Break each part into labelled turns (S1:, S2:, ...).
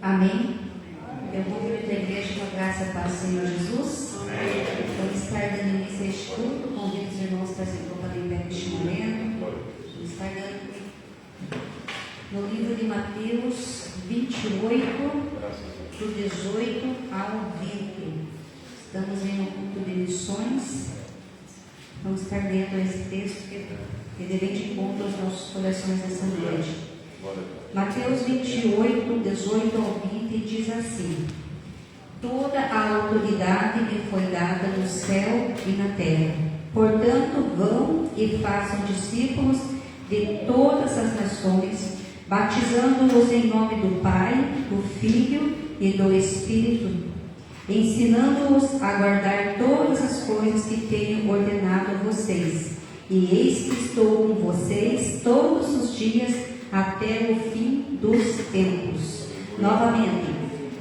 S1: Amém? Eu convido a igreja com a graça para o Senhor Jesus. Vamos estar dando início a este culto. Convido os irmãos para se colocarem em pé neste momento. Vamos estar dando no livro de Mateus 28, do 18 ao 20. Estamos em um culto de missões. Vamos estar lendo esse texto que vem de encontro aos nossos corações nessa noite. Mateus 28, 18 ao 20 diz assim: toda a autoridade me foi dada no céu e na terra. Portanto, vão e façam discípulos de todas as nações, batizando-os em nome do Pai, do Filho e do Espírito, ensinando-os a guardar todas as coisas que tenho ordenado a vocês. E eis que estou com vocês todos os dias até o fim dos tempos. Novamente,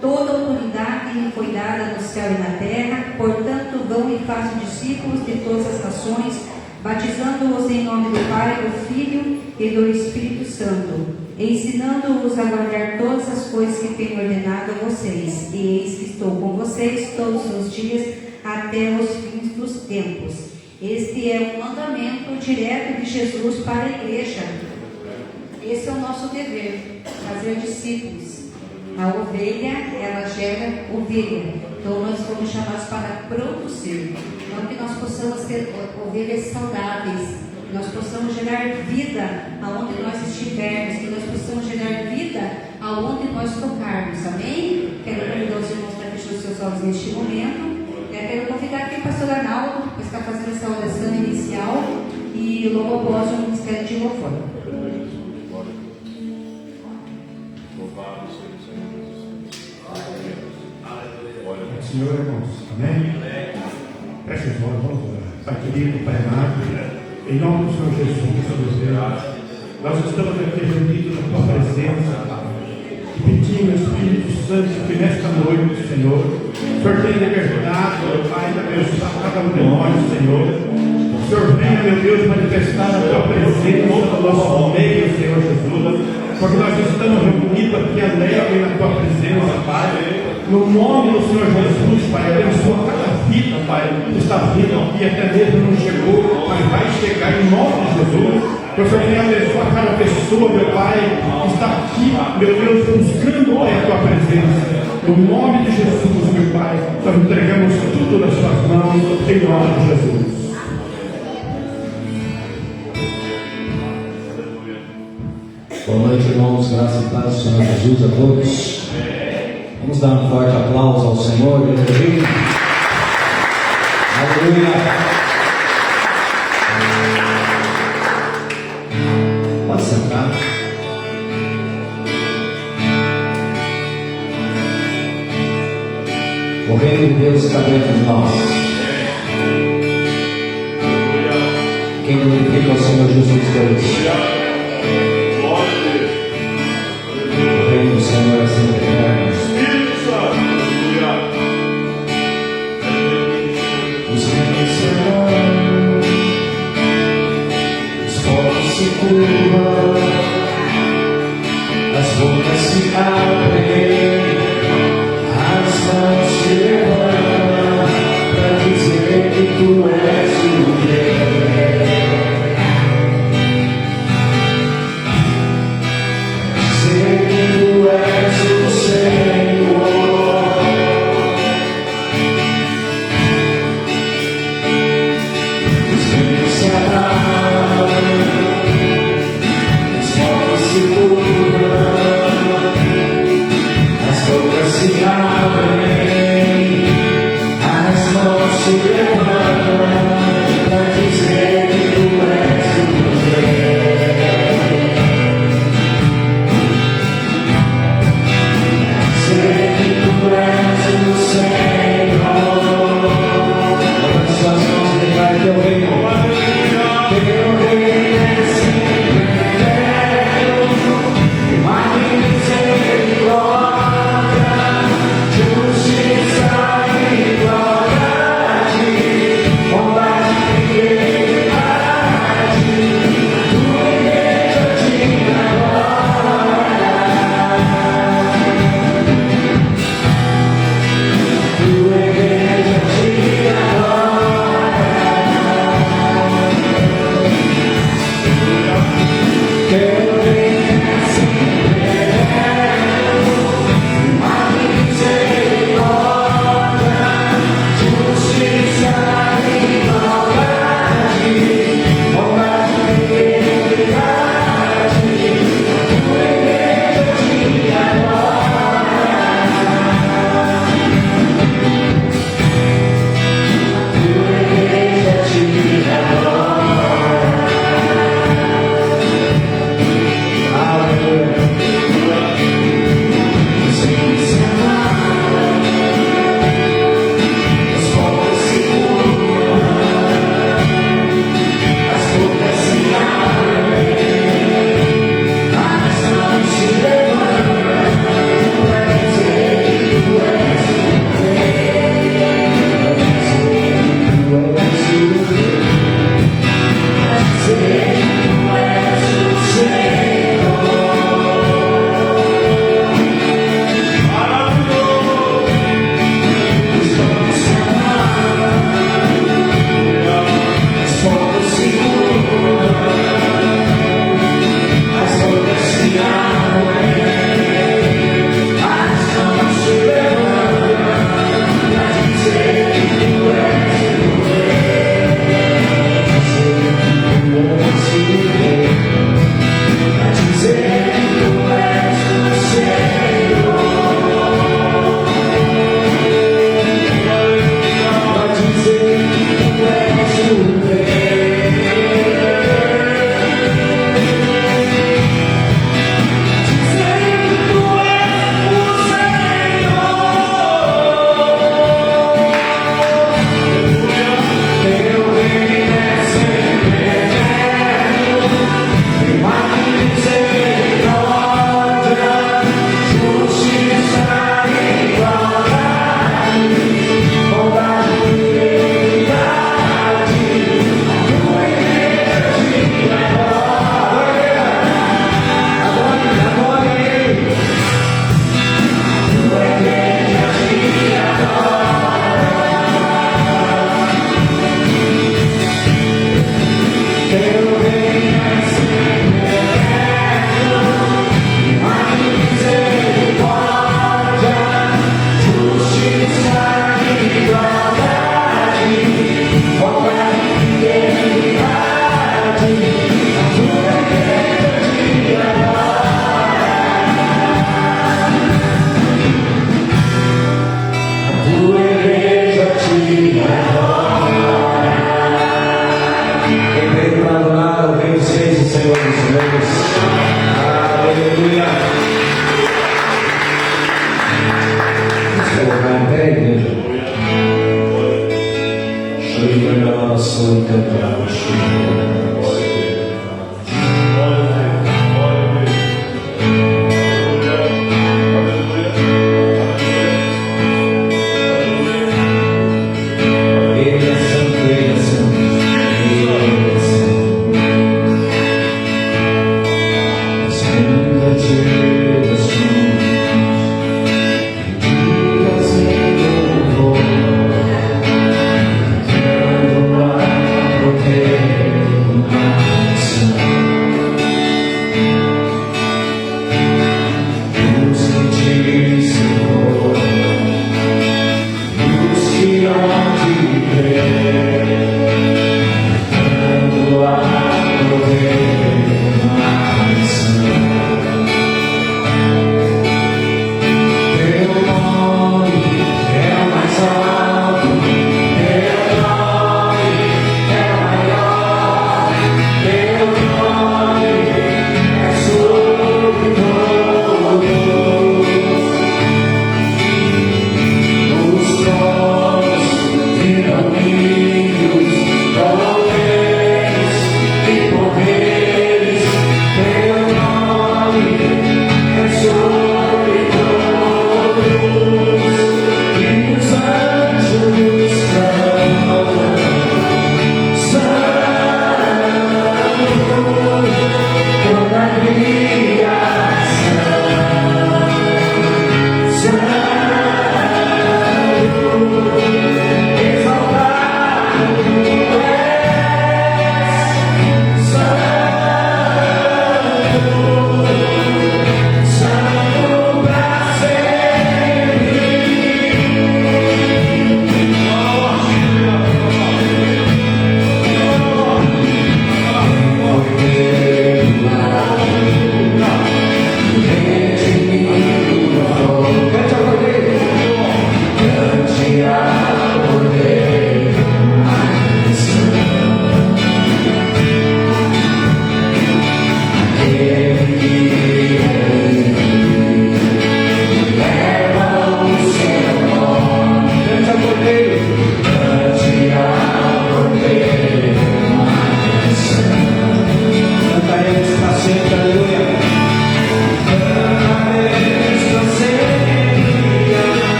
S1: toda autoridade me foi dada no céu e na terra. Portanto, vão e façam discípulos de todas as nações, batizando-os em nome do Pai, do Filho e do Espírito Santo, ensinando-os a guardar todas as coisas que tenho ordenado a vocês. E eis que estou com vocês todos os dias até os fins dos tempos. Este é um mandamento direto de Jesus para a igreja. Esse é o nosso dever, fazer discípulos. A ovelha, ela gera ovelha. Então nós fomos chamados para produzir. Não que nós possamos ser ovelhas saudáveis, que nós possamos gerar vida aonde nós estivermos, que nós possamos gerar vida aonde nós tocarmos. Amém? Quero convidar os irmãos para fechar os seus olhos neste momento. Quero convidar aqui o pastor Arnaldo para estar fazendo essa oração inicial e logo após o ministério de louvor.
S2: Senhor, irmãos, amém? Feche os olhos, vamos orar. Pai querido, Pai amado, em nome do Senhor Jesus, nós estamos aqui reunidos na tua presença e pedimos, Espírito Santo, que nesta noite, Senhor, o Senhor tenha libertado, meu Pai, da abençoar cada um de nós, Senhor. O Senhor venha, meu Deus, manifestar a tua presença no nosso meio, Senhor Jesus, porque nós estamos reunidos aqui alegres na tua presença, Pai. No nome do Senhor Jesus, Pai, abençoa cada vida, Pai, que está vindo aqui, até mesmo não chegou, mas vai chegar em nome de Jesus. Que o Senhor venha abençoar cada pessoa, meu Pai, que está aqui, meu Deus, buscando, Pai, a tua presença. No nome de Jesus, meu Pai, nós entregamos tudo nas suas mãos, em nome de Jesus.
S3: Boa noite, irmãos, graças e paz do Senhor Jesus a todos. Vamos dar um forte aplauso ao Senhor. Aleluia. Pode sentar. O reino de Deus está dentro de nós. Quem glorifica o Senhor Jesus Deus. O reino do Senhor é sempre eterno. Os reis serão, os povos se curvam, as bocas se abrem, as mãos se levantam para dizer que tu és o Rei. Dizer que tu és o Senhor. Se abrem, as mãos se levantam para dizer que tu és o Rei. Dizer que tu és o Senhor. Levante suas mãos e declare teu reino. Teu reino é sempre eterno, e mais misericórdia. Justiça e glória. Levante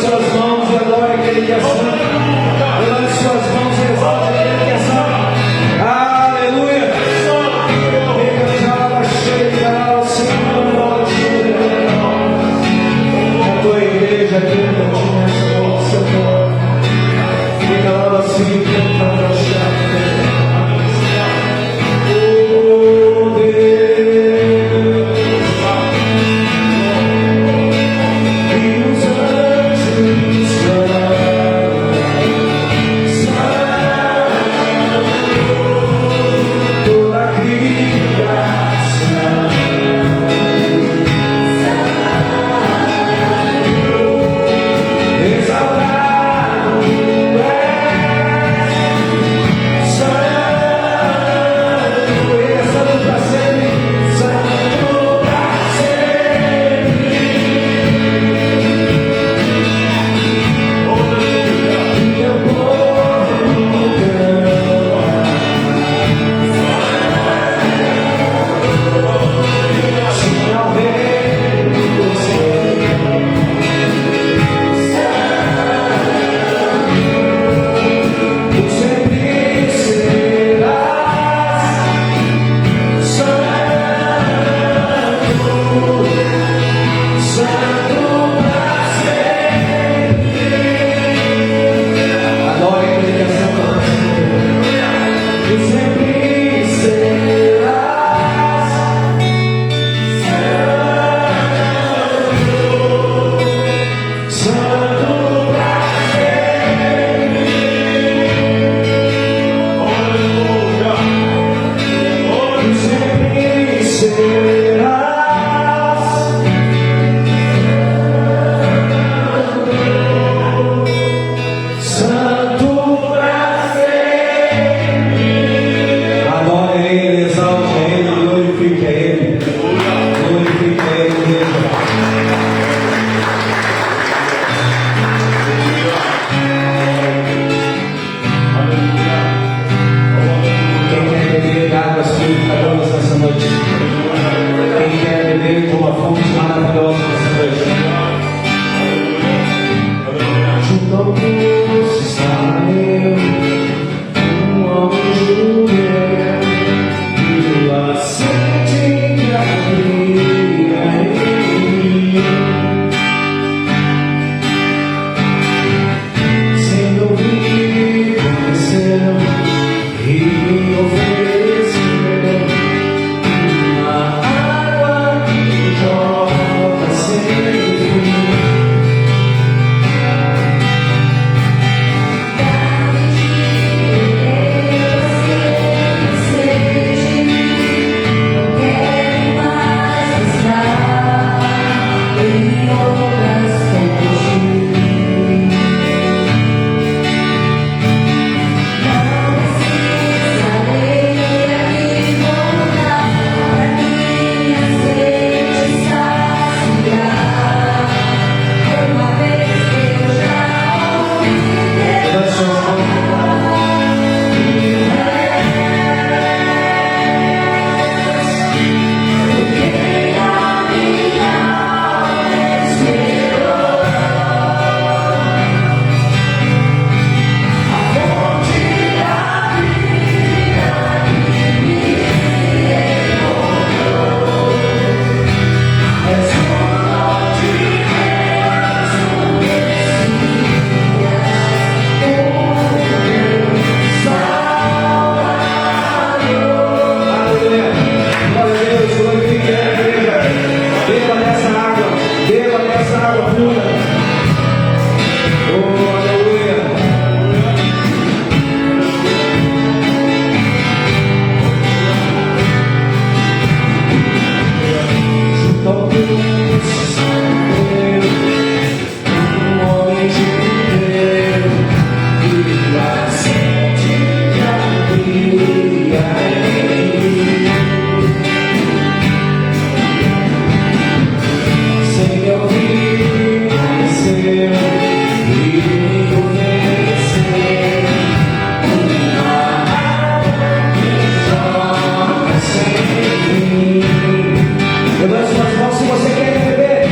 S3: suas mãos e tão doce estar eu, homem judeu, e o aceite que abria em mim. Sem ouvir, conheceu e me ofereceu uma água que jorra sem fim. Levante suas mãos se você quer beber.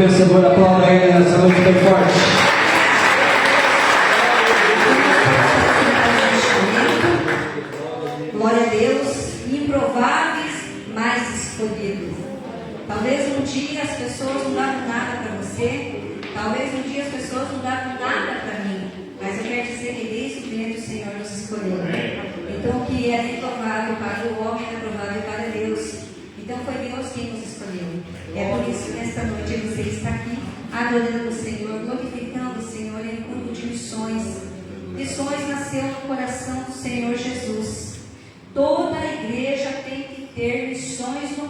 S3: vencedor, aplauda ele nessa noite bem forte.
S1: Glória a Deus, improváveis, mas escolhidos. Talvez um dia as pessoas não davam nada para você, talvez um dia as pessoas não davam nada para mim, mas eu quero dizer que desde o primeiro o Senhor nos escolheu. Então o que é improvável para o homem é provável para Deus. Então foi Deus quem nos escolheu. É por isso que nesta noite você está aqui adorando o Senhor, glorificando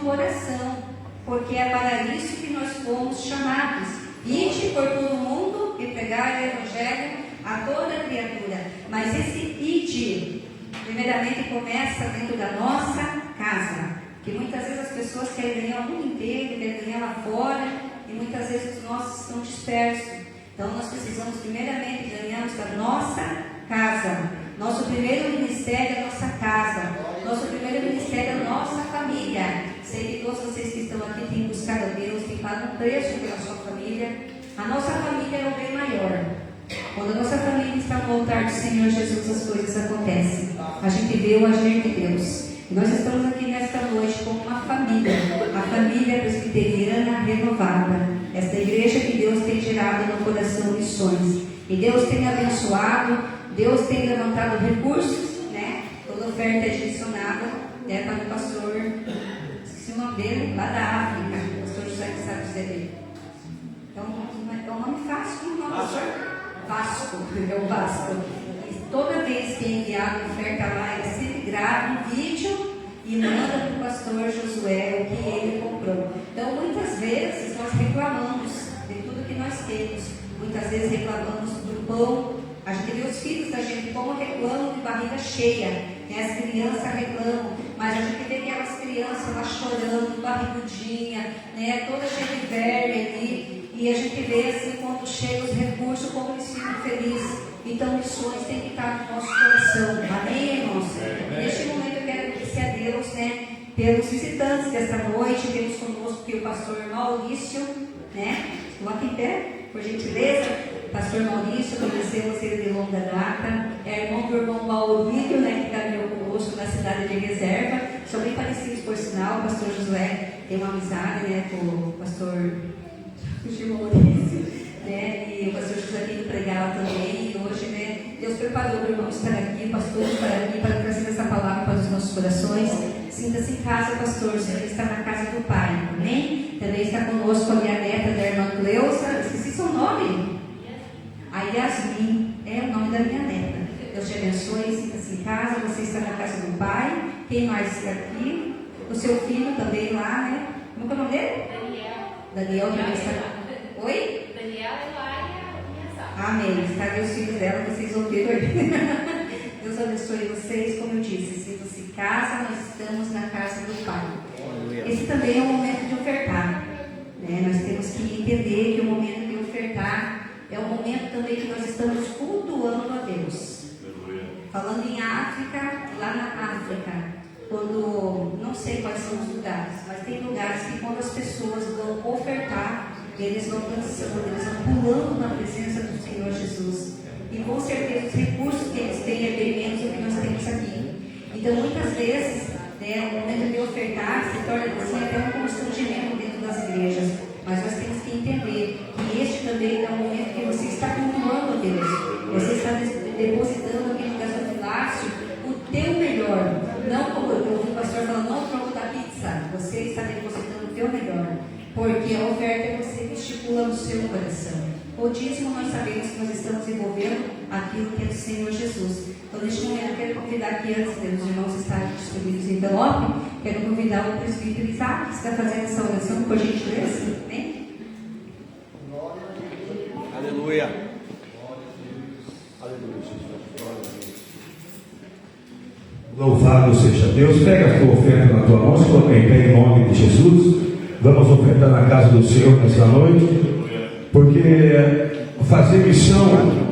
S1: coração, porque é para isso que nós fomos chamados. Ide por todo mundo e pregai o Evangelho a toda criatura. Mas esse ide, primeiramente, começa dentro da nossa casa. Que muitas vezes as pessoas querem ganhar o mundo inteiro, querem ganhar lá fora, e muitas vezes os nossos estão dispersos. Então nós precisamos primeiramente ganharmos da nossa casa. Nosso primeiro ministério é a nossa casa. Nosso primeiro ministério é a nossa família. Sei que todos vocês que estão aqui têm buscado a Deus, têm pago um preço pela sua família. A nossa família é o bem maior. Quando a nossa família está no altar do Senhor Jesus, as coisas acontecem. A gente vê o agir de Deus. Nós estamos aqui nesta noite como uma família, a família presbiteriana renovada, esta igreja que Deus tem gerado no coração missões, e Deus tem abençoado, Deus tem levantado recursos, né? Toda oferta é direcionada, né, para o pastor, esqueci o nome dele, lá da África, o pastor José que sabe dizer dele. Então, é um nome fácil, como o nome do pastor? Vasco, é o Vasco. Toda vez que é enviado oferta lá, ele sempre grava um vídeo e manda para o pastor Josué o que ele comprou. Então, muitas vezes, nós reclamamos de tudo que nós temos. Muitas vezes reclamamos do pão. A gente vê os filhos da gente como reclamam de barriga cheia. Né? As crianças reclamam, mas a gente vê aquelas crianças lá chorando, barrigudinha, né? Toda cheia de verme ali. E a gente vê assim, quando chegam os recursos, como eles ficam felizes. Então, missões têm que estar no nosso coração. Amém, irmãos? Neste momento eu quero agradecer a Deus, né, pelos visitantes desta noite. Temos conosco aqui o pastor Maurício, né? Estou aqui em pé, por gentileza. Pastor Maurício, conhecemos ele de longa data. É irmão do irmão Maurício, né, que caminhou conosco na cidade de Reserva. São bem parecidos, por sinal. O pastor Josué tem uma amizade, né, com o pastor Maurício, né, e o pastor José tem que pregar lá também. E hoje, né, Deus preparou o irmão estar aqui, pastor estar aqui, para trazer essa palavra para os nossos corações. Sinta-se em casa, pastor. Você está na casa do Pai, amém? Também está conosco a minha neta da irmã Cleusa. Esqueci seu nome. A Yasmin é o nome da minha neta. Deus te abençoe. Sinta-se em casa. Você está na casa do Pai. Quem mais está aqui? O seu filho também lá, né? Como é o nome dele? Daniel também está. Oi?
S4: Daniel, Elaia e Azar.
S1: Amém. Cadê os filhos dela? Vocês ouviram aí? Deus abençoe vocês. Como eu disse, sintam-se em casa, nós estamos na casa do Pai. Esse também é o momento de ofertar. Né? Nós temos que entender que o momento de ofertar é o momento também que nós estamos cultuando a Deus. Falando em África, lá na África, quando, não sei quais são os lugares, mas tem lugares que quando as pessoas vão ofertar, eles vão dançando, eles vão pulando na presença do Senhor Jesus. E com certeza os recursos que eles têm é bem menos do que nós temos aqui. Então muitas vezes, né, o momento de ofertar se torna assim, até um constrangimento dentro das igrejas. Mas nós temos que entender que este também é o momento que você está cultuando a Deus. Você está depositando aqui no gasofilácio o teu melhor. Não como eu ouvi o pastor falando, não o troco da pizza. Você está depositando o teu melhor. Porque a oferta é você que estipula no seu coração. O dízimo nós sabemos que nós estamos envolvendo aquilo que é do Senhor Jesus. Então neste momento eu quero convidar aqui, antes dos irmãos estarem distribuídos em envelope, quero convidar o presbítero Isaac, que está fazendo essa oração, por gentileza. Amém?
S3: Aleluia.
S2: Louvado seja Deus. Pega a tua oferta na tua mão, se coloca em pé em nome de Jesus. Vamos ofertar na casa do Senhor nesta noite, porque fazer missão,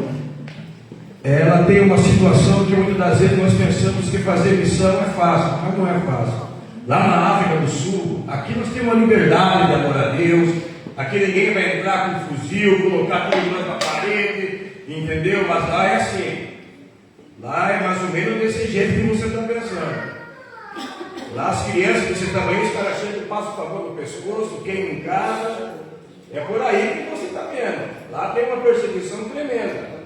S2: ela tem uma situação que muitas das vezes nós pensamos que fazer missão é fácil, mas não é fácil. Lá na África do Sul, aqui nós temos uma liberdade de amor a Deus. Aqui ninguém vai entrar com um fuzil, colocar tudo dentro da parede, entendeu? Mas lá é assim. Lá é mais ou menos desse jeito que você está pensando. Lá as crianças desse tamanho, os caras chegam, passam o favor no pescoço, queimam em casa. É por aí que você está vendo. Lá tem uma perseguição tremenda.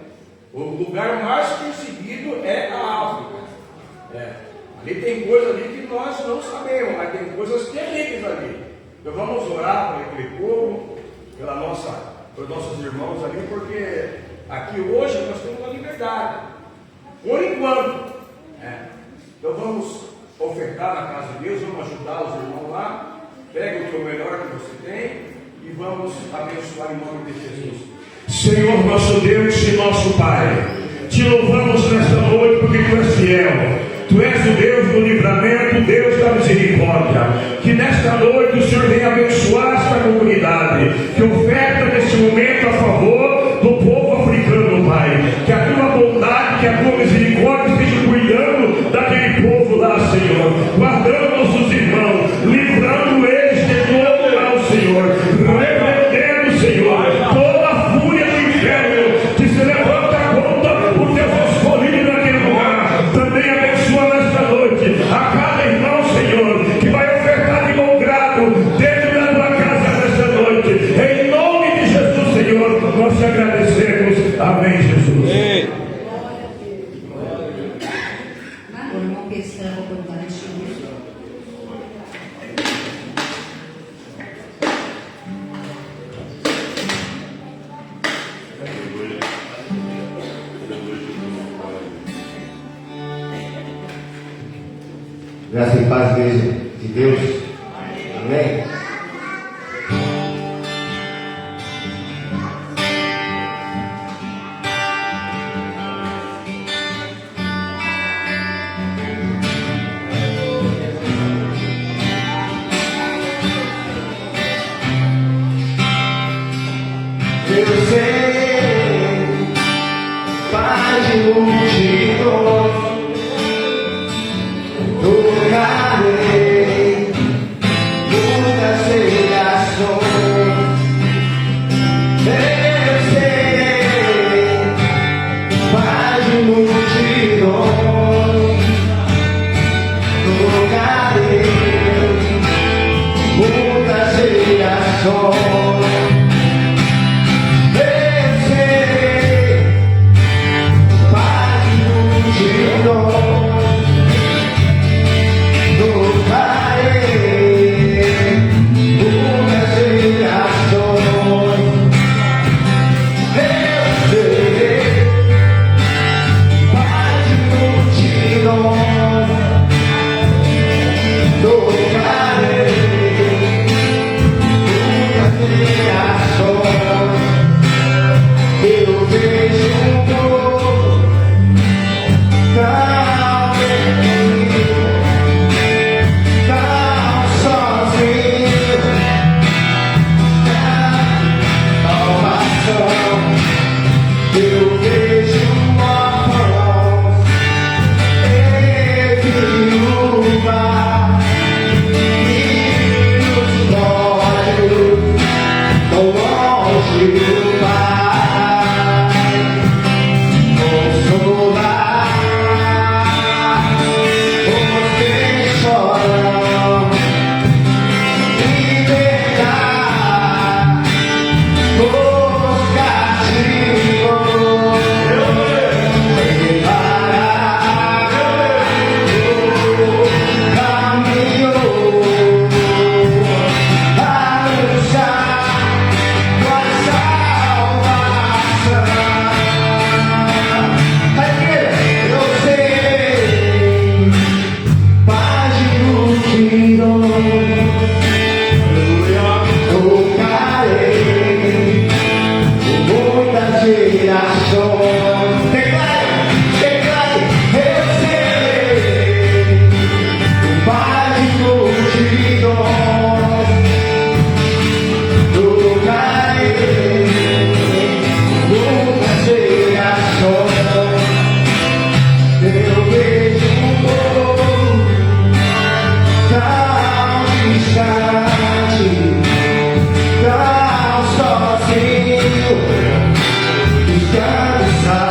S2: O lugar mais perseguido é a África. Ali tem coisa ali que nós não sabemos, mas tem coisas terríveis ali. Então vamos orar para aquele povo, pelos nossos irmãos ali, porque aqui hoje nós temos uma liberdade. Por enquanto. Então vamos ofertar na casa de Deus, vamos ajudar os irmãos lá.
S5: Pega o que é o melhor que você tem e vamos abençoar em nome de Jesus.
S3: Senhor nosso Deus e nosso Pai, te louvamos nesta noite porque Tu és fiel. Tu és o Deus do livramento, Deus da misericórdia. Que nesta noite o Senhor venha abençoar esta comunidade, que oferta neste momento a favor do povo africano, Pai. Que a Tua bondade, que a Tua misericórdia esteja cuidando daquele povo lá, Senhor. Guardando nossos irmãos, livrando eles de todo mal, Senhor. Repreendendo, Senhor, toda a fúria do inferno que se levanta contra o Teu escolhido naquele lugar. Também abençoa nesta noite a cada irmão, Senhor, que vai ofertar de bom grado dentro da Tua casa nesta noite. Em nome de Jesus, Senhor, nós te agradecemos. Amém, Jesus.
S1: O irmão Pedro estava perguntando isso.
S6: Graça e paz, igreja de Deus. Amém. Eu sei, paz de multidões. Tocarei muitas gerações. Eu sei, paz de multidões. Tocarei muitas gerações. Eu sei, paz de multidões. Eu vejo um povo tão perdido, tão sozinho, salvação. Eu vejo órfãos entre o mar e os olhos tão longe do mar. Tão sozinho, descansar.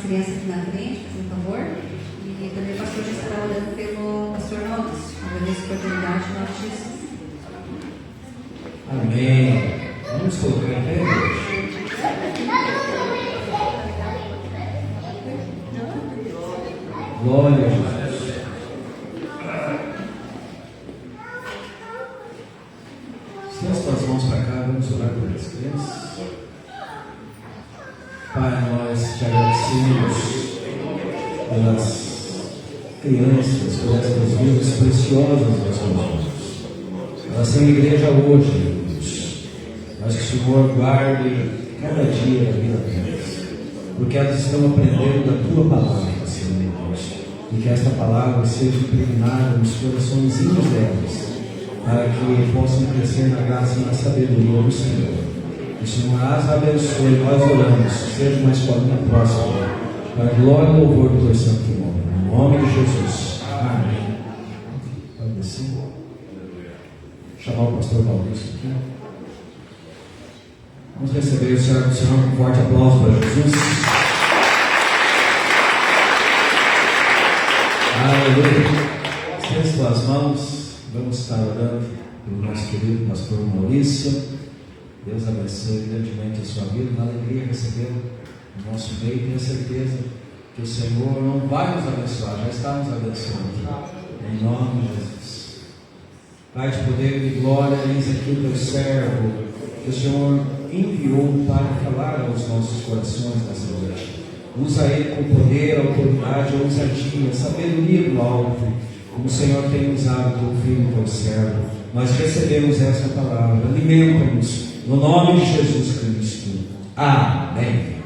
S1: crianças aqui na frente, por favor. E também o pastor já estará orando pelo pastor Alves. Agradeço a oportunidade em nome de Jesus.
S7: Amém. Vamos colocar em pé, igreja. Glória a Jesus. Estenda as tuas mãos para cá, vamos orar por as crianças. Pai, nós te agradecemos pelas crianças, por essas vidas preciosas das tuas mãos. Elas são igreja hoje, Deus. Mas que o Senhor guarde cada dia da vida delas, porque elas estão aprendendo da tua palavra, Senhor Deus. E que esta palavra seja impregnada nos coraçõezinhos delas, para que possam crescer na graça e na sabedoria do Senhor. Que o Senhor as abençoe. Nós oramos, seja uma escolinha próxima, para a glória e louvor do teu santo nome. Em nome de Jesus. Amém. Pode descer. Chamar o pastor Maurício aqui. Vamos receber o servo do Senhor com um forte aplauso para Jesus. Aleluia. Estende suas mãos. Vamos estar orando pelo nosso querido pastor Maurício. Deus abençoe grandemente a sua vida. Uma alegria recebê-lo no nosso meio. Tenho certeza que o Senhor não vai nos abençoar, já está nos abençoando. Em nome de Jesus. Pai de poder e de glória, eis aqui o teu servo, que o Senhor enviou para falar aos nossos corações nessa noite. Usa ele com poder, autoridade, ousadia, sabedoria do alto, como o Senhor tem usado o teu filho, teu servo. Nós recebemos esta palavra, alimenta-nos, no nome de Jesus Cristo. Amém.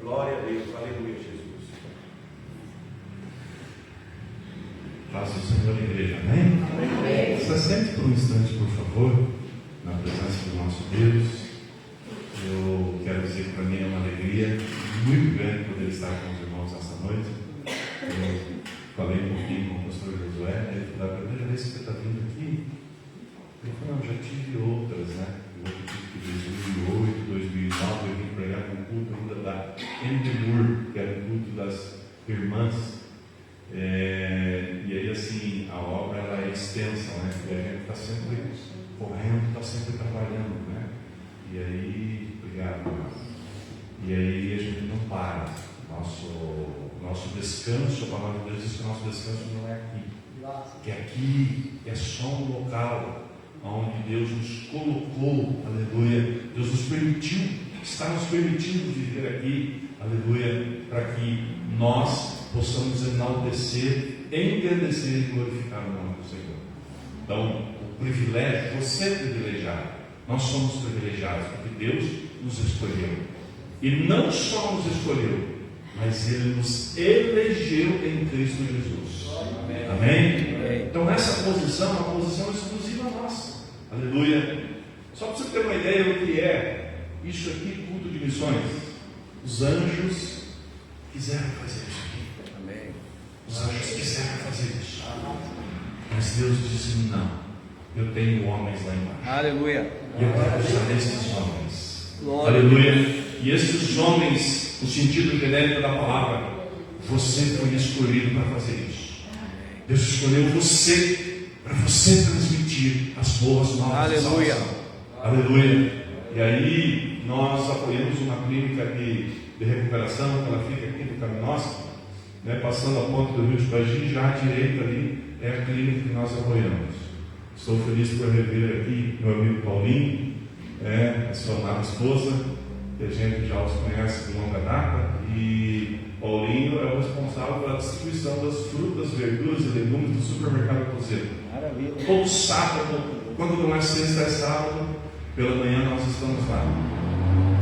S5: Glória a Deus, aleluia, Jesus.
S2: Paz do Senhor, igreja, amém?
S5: Amém.
S2: Se assente por um instante, por favor, na presença do nosso Deus. Eu quero dizer que para mim é uma alegria muito grande poder estar com os irmãos essa noite. Eu falei um pouquinho com o pastor Josué, ele falou: a primeira vez que você está vindo aqui, eu falei: não, já tive outras, né? Eu tive que em 2008, 2009, eu vim pregar no culto ainda da Endemur, que era o culto das irmãs. E aí, assim, a obra ela é extensa, né? E a gente está sempre correndo, está sempre trabalhando, né? E aí, obrigado. E aí a gente não para. Nosso descanso, a palavra de Deus diz que o nosso descanso não é aqui. Que aqui é só um local onde Deus nos colocou, aleluia. Deus nos permitiu, está nos permitindo viver aqui, aleluia, para que nós possamos enaltecer, engrandecer e glorificar o nome do Senhor. Então, o privilégio, você é privilegiado, nós somos privilegiados, porque Deus nos escolheu. E não só nos escolheu, mas Ele nos elegeu em Cristo Jesus. Amém? Amém? Então, essa posição é uma posição exclusiva nossa. Aleluia. Só para você ter uma ideia do que é isso aqui, culto de missões. Os anjos quiseram fazer isso aqui. Amém. Os anjos quiseram fazer isso. Mas Deus disse: não, eu tenho homens lá embaixo.
S8: Aleluia.
S2: E eu quero usar esses homens.
S8: Glória.
S2: Aleluia. E esses homens, no sentido genérico da palavra, você foi escolhido para fazer isso. Deus escolheu você para você transmitir as boas novas de salvação. Aleluia. E aí nós apoiamos uma clínica de recuperação, que ela fica aqui no Caminho Nosso, né, passando a ponte do Rio de Baggi, já à direita ali é a clínica que nós apoiamos. Estou feliz por rever aqui meu amigo Paulinho, a sua amada esposa, que a gente já os conhece de longa data, e Paulinho é o responsável pela distribuição das frutas, verduras e legumes do supermercado Cruzeiro. Todo sábado, quando não é sexta, é sábado, pela manhã nós estamos lá,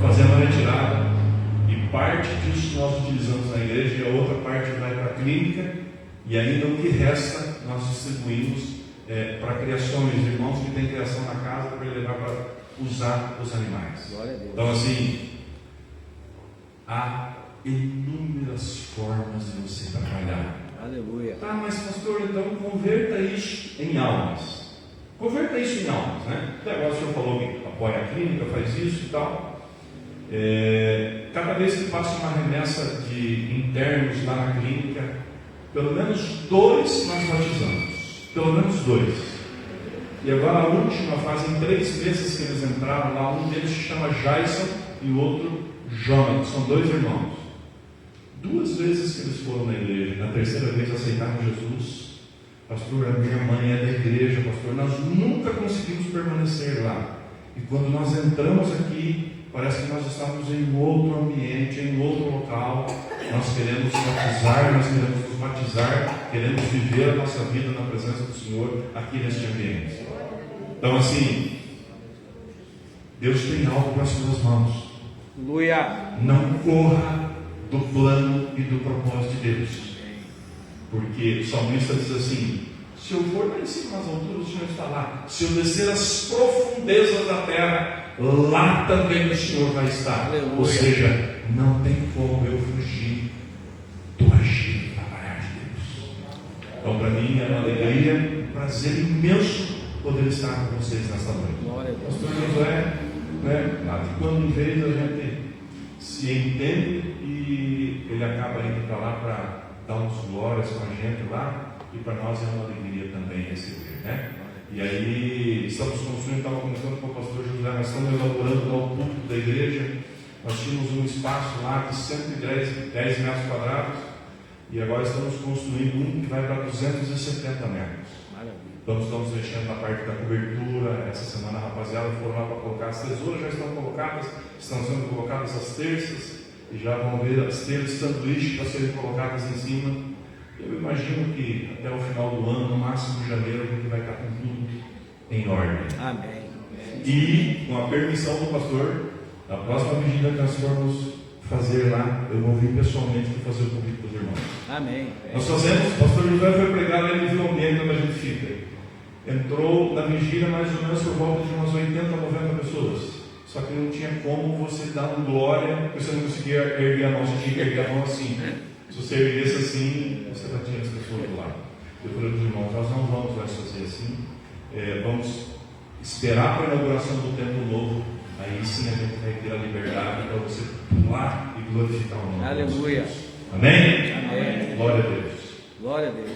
S2: fazendo a retirada, e parte disso nós utilizamos na igreja, e a outra parte vai para a clínica, e ainda o que resta nós distribuímos para criações, irmãos que têm criação na casa, para levar para usar os animais. Então, assim, há inúmeras formas de você trabalhar.
S8: Aleluia.
S2: Tá, mas pastor, então converta isso em almas. Converta isso em almas, né? Até agora o senhor falou que apoia a clínica, faz isso e tal.
S3: Cada vez que passa uma remessa de internos lá na clínica, pelo menos 2 nós batizamos. Pelo menos 2. E agora a última, fazem 3 meses que eles entraram lá. Um deles se chama Jason e o outro Jonathan. São 2 irmãos. 2 vezes que eles foram na igreja. Na 3ª vez aceitaram Jesus. Pastor, a minha mãe é da igreja, pastor. Nós nunca conseguimos permanecer lá. E quando nós entramos aqui, parece que nós estamos em outro ambiente, em outro local. Nós queremos batizar, nós queremos nos batizar, queremos viver a nossa vida na presença do Senhor aqui neste ambiente. Então, assim, Deus tem algo para as suas mãos.
S5: Aleluia.
S3: Não corra do plano e do propósito de Deus. Porque o salmista diz assim: se eu for lá em cima nas alturas, o Senhor está lá. Se eu descer as profundezas da terra, lá também o Senhor vai estar.
S5: Aleluia.
S3: Ou seja, não tem como eu fugir do agir e trabalhar de Deus. Então, para mim é uma alegria, um prazer imenso poder estar com vocês nesta noite.
S5: Glória a Deus.
S3: Pastor Josué, de quando em vez a gente se entende e ele acaba indo para lá para dar uns glórias com a gente lá, e para nós é uma alegria também receber, né? E aí estamos construindo, estava começando com o pastor José, nós estamos elaborando lá o púlpito da igreja. Nós tínhamos um espaço lá de 110 metros quadrados e agora estamos construindo um que vai para 270 metros. Então estamos mexendo na parte da cobertura. Essa semana a rapaziada foram lá para colocar as tesouras, já estão colocadas, estão sendo colocadas as terças e já vão ver as telhas de sanduíche para serem colocadas em cima. Eu imagino que até o final do ano, no máximo de janeiro, a gente vai estar com tudo em ordem.
S5: Amém.
S3: E com a permissão do pastor, a próxima vigília que nós formos fazer lá, eu vou vir pessoalmente para fazer o convite para os irmãos.
S5: Amém.
S3: Nós fazemos, o pastor José foi pregar lá no ambiente onde a gente fica. Entrou na vigília mais ou menos por volta de umas 80, 90 pessoas. Só que não tinha como você dar um glória, porque você não conseguia erguer a mão, você tinha que erguer a mão assim. Se você erguesse assim, você batia as pessoas do lado. Eu falei para os irmãos, nós não vamos mais fazer assim. Vamos esperar para a inauguração do templo novo. Aí sim a gente vai ter a liberdade para você pular e glorificar o nome.
S5: Aleluia.
S3: Amém?
S5: Amém.
S3: Glória a Deus.
S5: Glória a Deus.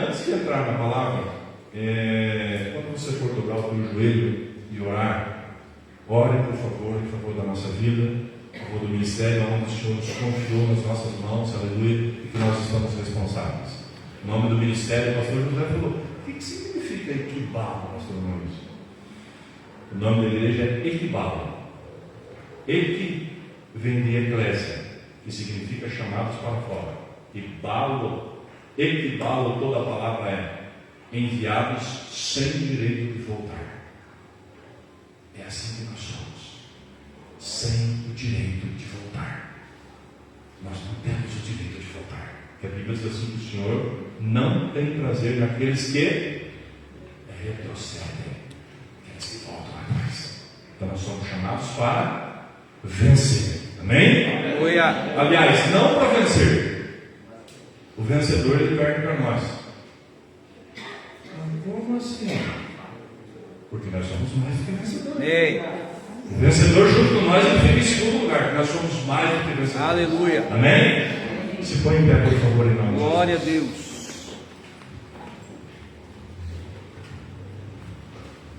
S3: Antes de entrar na palavra, quando você for dobrar o teu joelho e orar, ore por favor, em favor da nossa vida, em favor do ministério, onde o Senhor nos confiou nas nossas mãos, aleluia, e que nós estamos responsáveis. O nome do ministério, o pastor José falou: o que significa equibalo, pastor Nunes? O nome da igreja é Equibalo. Equi vem de eclésia, que significa chamados para fora. Equibalo, toda a palavra é enviados sem direito de voltar. É assim que nós somos, sem o direito de voltar. Nós não temos o direito de voltar. Porque a Bíblia diz assim: que o Senhor não tem prazer naqueles que retrocedem, aqueles que voltam atrás. Então nós somos chamados para vencer. Amém?
S5: Aleluia.
S3: Aliás, não para vencer. O vencedor ele perde para nós. Como assim? Porque nós somos mais do que vencedores.
S5: Amém.
S3: O vencedor junto com nós ele fica em segundo lugar, porque nós somos mais do que vencedores.
S5: Aleluia.
S3: Amém? Se põe em pé, por favor, em nome de Jesus.
S5: Glória a Deus.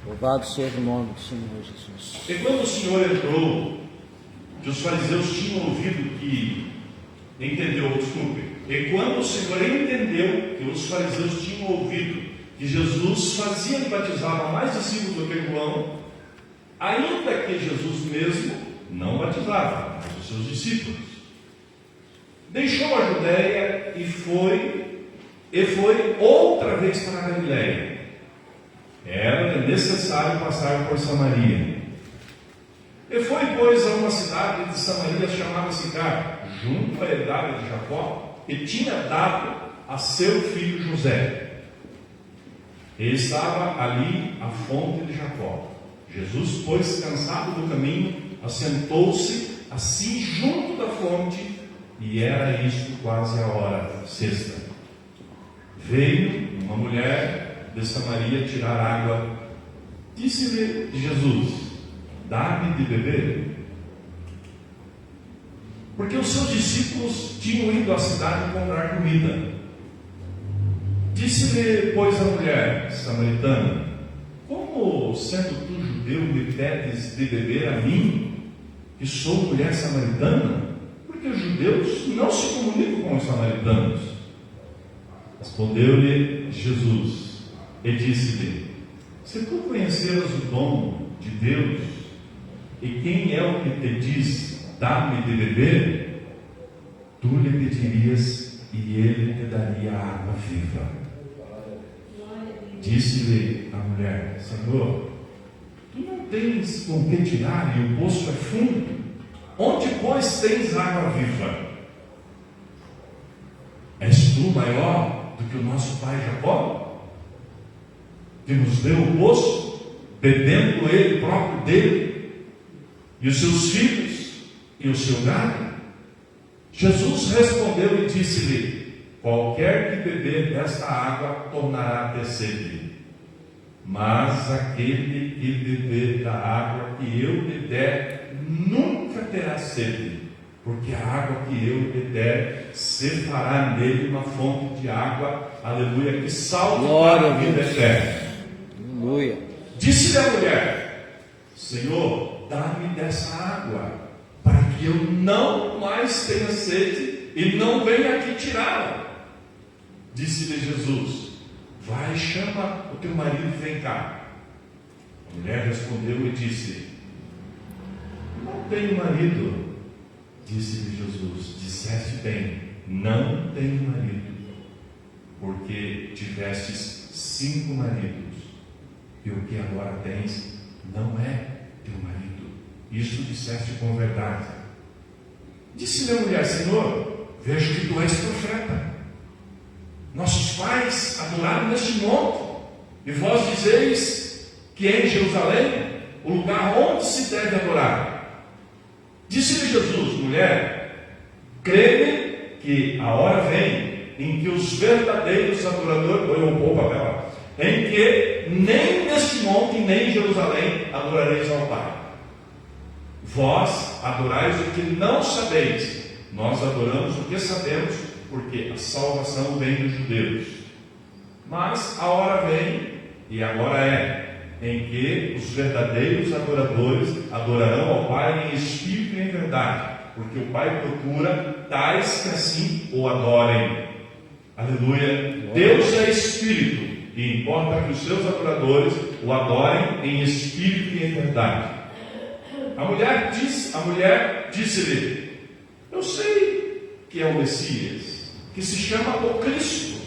S5: Louvado seja o nome do Senhor Jesus.
S3: E quando o Senhor entrou, que os fariseus tinham ouvido que e quando o Senhor entendeu que os fariseus tinham ouvido que Jesus fazia e batizava mais discípulos do que João, ainda que Jesus mesmo não batizava, mas os seus discípulos, deixou a Judéia e foi outra vez para a Galiléia. Era necessário passar por Samaria. E foi, pois, a uma cidade de Samaria chamada Sicar, junto à herdade de Jacó, que tinha dado a seu filho José. E estava ali a fonte de Jacó. Jesus, pois, cansado do caminho, assentou-se assim junto da fonte, e era isto quase a hora sexta. Veio uma mulher de Samaria tirar água. Disse-lhe Jesus: dá-me de beber. Porque os seus discípulos tinham ido à cidade comprar comida. Disse-lhe, pois, a mulher samaritana: como, sendo tu judeu, me pedes de beber a mim, que sou mulher samaritana? Porque os judeus não se comunicam com os samaritanos. Respondeu-lhe Jesus e disse-lhe: se tu conheceras o dom de Deus, e quem é o que te diz, dá-me de beber, tu lhe pedirias e ele te daria a água viva. Disse-lhe a mulher: Senhor, tu não tens com que tirar e o poço é fundo. Onde, pois, tens água viva? És tu maior do que o nosso pai Jacó, que nos deu o poço, bebendo ele próprio dele, e os seus filhos, e o seu gado? Jesus respondeu e disse-lhe: qualquer que beber desta água tornará a ter sede, mas aquele que beber da água que eu lhe der nunca terá sede, porque a água que eu lhe der se fará nele uma fonte de água, aleluia, que salve para a vida eterna.
S7: Aleluia.
S3: Disse-lhe a mulher: Senhor, dá-me dessa água, para que eu não mais tenha sede e não venha aqui tirá-la. Disse-lhe Jesus: vai, chama o teu marido e vem cá. A mulher respondeu e disse: não tenho marido. Disse-lhe Jesus: disseste bem, não tenho marido, porque tivestes 5 maridos, e o que agora tens não é teu marido. Isso disseste com verdade. Disse-lhe a mulher: Senhor, vejo que tu és profeta. Nossos pais adoraram neste monte, e vós dizeis que é em Jerusalém o lugar onde se deve adorar. Disse-lhe Jesus: mulher, crê-me que a hora vem em que os verdadeiros adoradores, olha um pouco a tela, em que nem neste monte nem em Jerusalém adorareis ao Pai. Vós adorais o que não sabeis, nós adoramos o que sabemos, porque a salvação vem dos judeus. Mas a hora vem, e agora é, em que os verdadeiros adoradores adorarão ao Pai em espírito e em verdade, porque o Pai procura tais que assim o adorem. Aleluia. Deus é espírito, e importa que os seus adoradores o adorem em espírito e em verdade. A mulher disse-lhe: eu sei que é o Messias, que se chama o Cristo.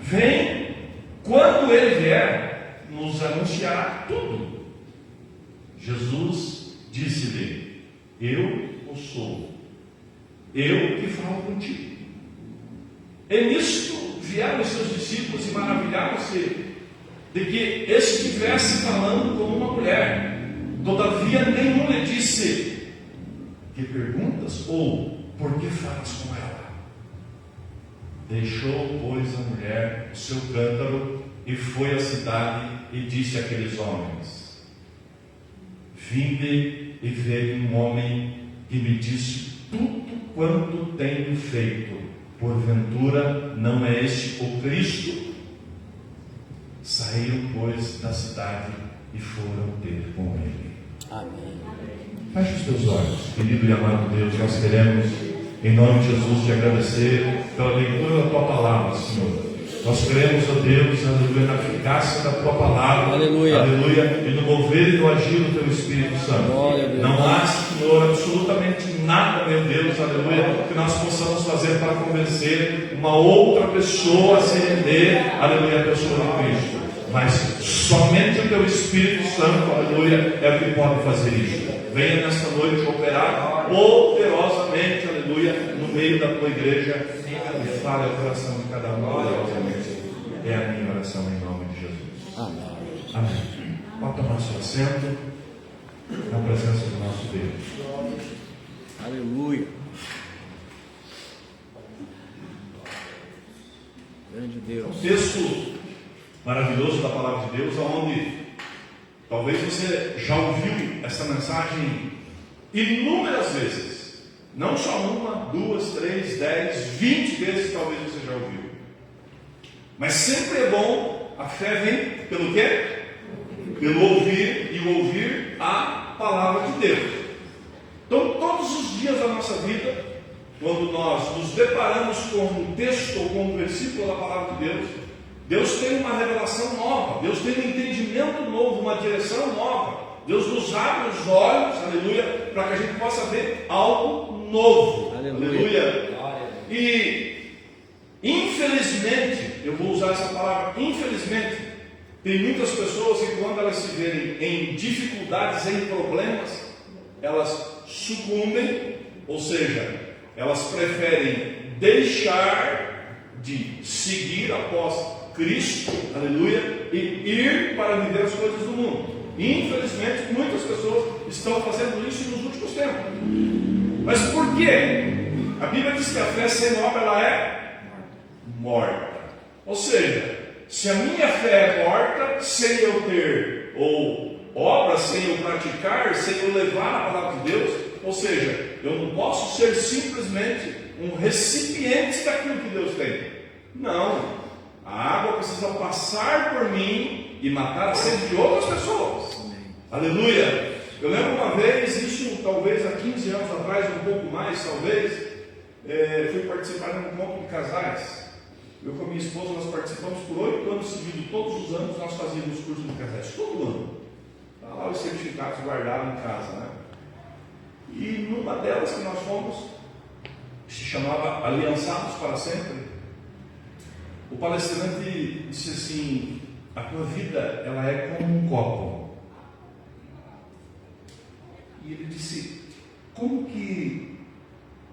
S3: Vem, quando ele vier, nos anunciará tudo. Jesus disse-lhe: eu o sou, eu que falo contigo. E nisto vieram os seus discípulos e maravilharam-se de que este estivesse falando com uma mulher. Todavia nenhum lhe disse: que perguntas? Ou por que falas com ela? Deixou, pois, a mulher o seu cântaro e foi à cidade e disse àqueles homens: vinde e vede um homem que me disse tudo quanto tenho feito. Porventura não é este o Cristo? Saíram, pois, da cidade e foram ter com ele.
S7: Amém.
S3: Feche os teus olhos, querido e amado Deus. Nós queremos, em nome de Jesus, te agradecer pela leitura da tua palavra, Senhor. Nós queremos, ó Deus, aleluia, na eficácia da tua palavra,
S7: aleluia,
S3: aleluia, e no mover e no agir do teu Espírito Santo. Não há, Senhor, absolutamente nada, meu Deus, aleluia, que nós possamos fazer para convencer uma outra pessoa a se render, aleluia, a pessoa de Cristo. Mas somente o teu Espírito Santo, aleluia, é o que pode fazer isso. Venha nesta noite operar poderosamente, aleluia, no meio da tua igreja, e fale ao coração de cada um poderosamente. É a minha oração em nome de Jesus.
S7: Amém.
S3: Amém. Pode tomar seu assento na presença do nosso Deus.
S7: Aleluia. Grande Deus.
S3: Um texto maravilhoso da palavra de Deus, onde talvez você já ouviu essa mensagem inúmeras vezes,
S8: Não só uma, 2, 3, 10, 20 vezes talvez você já ouviu. Mas sempre é bom, a fé vem pelo quê? Pelo ouvir, e ouvir a palavra de Deus. Então, todos os dias da nossa vida, quando nós nos deparamos com um texto ou com um versículo da palavra de Deus, Deus tem uma revelação nova, Deus tem um entendimento novo, uma direção nova. Deus nos abre os olhos, aleluia, para que a gente possa ver algo novo, aleluia. E, infelizmente, eu vou usar essa palavra, infelizmente, tem muitas pessoas que quando elas se verem em dificuldades, em problemas, elas sucumbem, ou seja, elas preferem deixar de seguir após Cristo, aleluia, e ir para viver as coisas do mundo. Infelizmente, muitas pessoas estão fazendo isso nos últimos tempos. Mas por quê? A Bíblia diz que a fé sem obra ela é morta. Ou seja, se a minha fé é morta, sem eu ter ou obra, sem eu praticar, sem eu levar a palavra de Deus, ou seja, eu não posso ser simplesmente um recipiente daquilo que Deus tem. Não. A água precisa passar por mim e matar a sede de outras pessoas. Aleluia. Eu lembro uma vez, isso talvez há 15 anos atrás, um pouco mais talvez, fui participar de um encontro de casais. Eu com a minha esposa, nós participamos por 8 anos seguidos. Todos os anos nós fazíamos curso de casais, todo ano. Está lá os certificados guardados em casa, né? E numa delas que nós fomos, que se chamava Aliançados para Sempre, o palestrante disse assim: a tua vida ela é como um copo. E ele disse: como que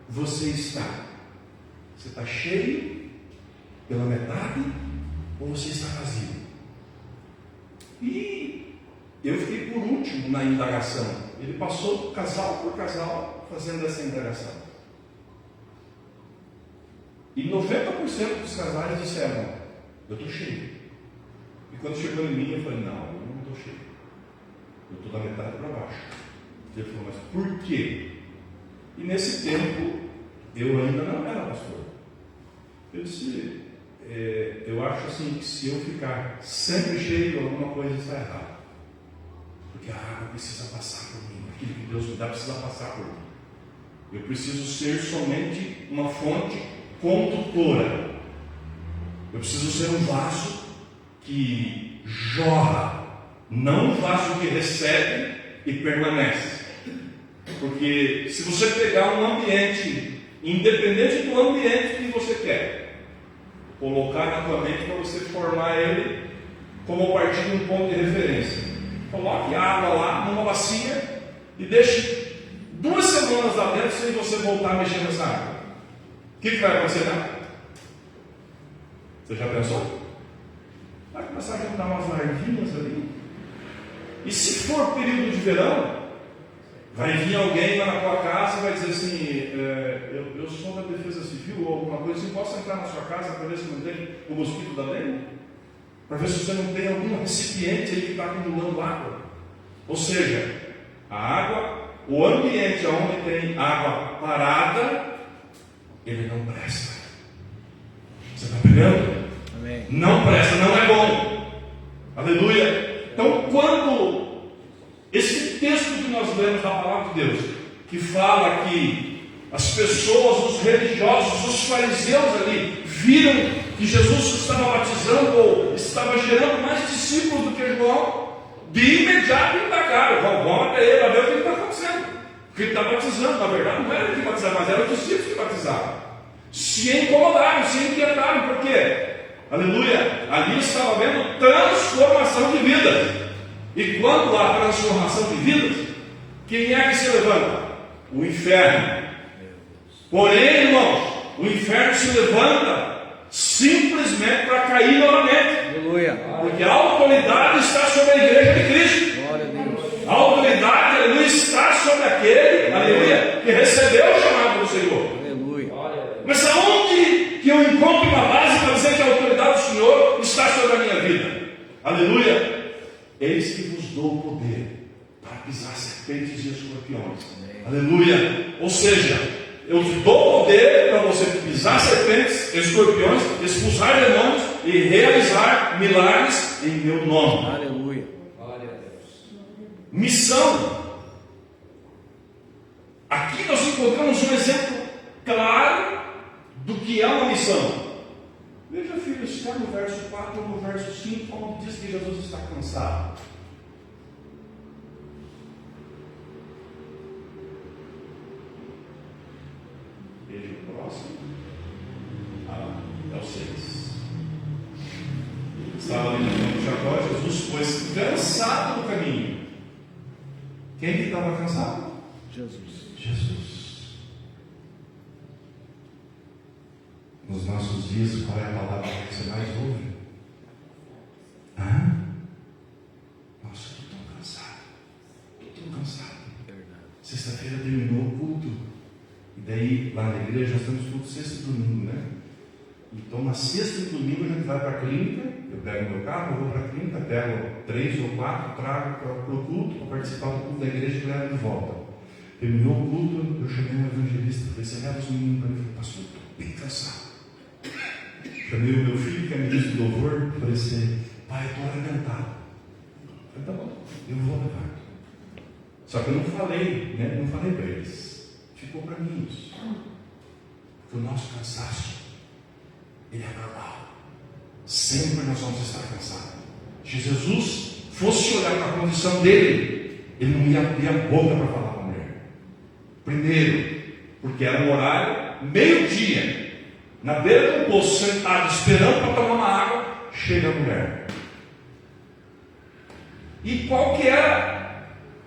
S8: você está? Você está cheio pela metade ou você está vazio? E eu fiquei por último na indagação. Ele passou casal por casal fazendo essa indagação. E 90% dos casais disseram: eu estou cheio. E quando chegou em mim, eu falei: não, eu não estou cheio. Eu estou da metade para baixo. Ele falou: mas por quê? E nesse tempo, eu ainda não era pastor. Eu disse: eu acho assim que se eu ficar sempre cheio, alguma coisa está errada. Porque a água precisa passar por mim. Aquilo que Deus me dá precisa passar por mim. Eu preciso ser somente uma fonte condutora. Eu preciso ser um vaso que jorra, não um vaso que recebe e permanece. Porque se você pegar um ambiente, independente do ambiente que você quer, colocar na tua mente para você formar ele como a partir de um ponto de referência, coloque água lá numa bacia e deixe 2 semanas lá dentro sem você voltar a mexer nessa água. O que vai acontecer lá? Você já pensou? Vai começar a juntar umas larvinhas ali. E se for período de verão, vai vir alguém lá na tua casa e vai dizer assim: eu sou da defesa civil ou alguma coisa assim, posso entrar na sua casa para ver se não tem o mosquito da dengue? Para ver se você não tem algum recipiente aí que está acumulando água. Ou seja, a água, o ambiente onde tem água parada, ele não presta. Você está pegando? Amém. Não presta, não é bom. Aleluia. Então, quando esse texto que nós lemos da palavra de Deus, que fala que as pessoas, os religiosos, os fariseus ali, viram que Jesus estava batizando ou estava gerando mais discípulos do que João, de imediato indagaram: vão até ele a ver o que está acontecendo. Porque ele está batizando, na verdade não era ele que batizava, mas eram os discípulos que batizavam. Se incomodaram, se inquietaram, por quê? Aleluia, ali estava havendo transformação de vida. E quando há transformação de vida, quem é que se levanta? O inferno. Porém, irmãos, o inferno se levanta simplesmente para cair novamente. Aleluia. Porque a autoridade está sobre a igreja de Cristo. Glória a Deus. A autoridade, aleluia, está sobre aquele, aleluia, que recebeu o chamado do Senhor. Aleluia. Mas aonde que eu encontro uma base para dizer que a autoridade do Senhor está sobre a minha vida? Aleluia. Eis que vos dou o poder para pisar serpentes e escorpiões. Aleluia. Ou seja, Eu te dou poder para você pisar serpentes, escorpiões, expulsar demônios e realizar milagres em meu nome.
S7: Aleluia.
S8: Missão. Aqui nós encontramos um exemplo claro do que é uma missão. Veja, filhos, está no verso 4 ou no verso 5, onde diz que Jesus está cansado. Veja o próximo. É o 6. Estava ali no campo de Jacó, Jesus foi cansado do caminho. Quem que estava cansado? Jesus. Nos nossos dias, qual é a palavra que você mais ouve? Nossa, estou tão cansado. Sexta-feira terminou o culto. E daí, lá na igreja, nós temos culto sexta e domingo, né? Então, na sexta e domingo, a gente vai para a clínica. Eu pego meu carro, vou para a clínica, pego 3 ou 4, trago para o culto, para participar do culto da igreja e levo de volta. Terminou o culto, eu chamei um evangelista, falei, você leva os meninos para mim? Falei, pastor, estou bem cansado. Chamei o meu filho, que é ministro do louvor, falei assim, pai, estou arrebentado. Falei, tá bom, eu vou levar. Só que eu não falei, né? Não falei para eles. Ficou para mim isso. Porque o nosso cansaço, ele é normal. Sempre nós vamos estar cansados. Se Jesus fosse olhar para a condição dele, ele não ia abrir a boca para falar com a mulher. Primeiro, porque era um horário, meio-dia, na beira do poço, sentado, esperando para tomar uma água, chega a mulher. E qual que era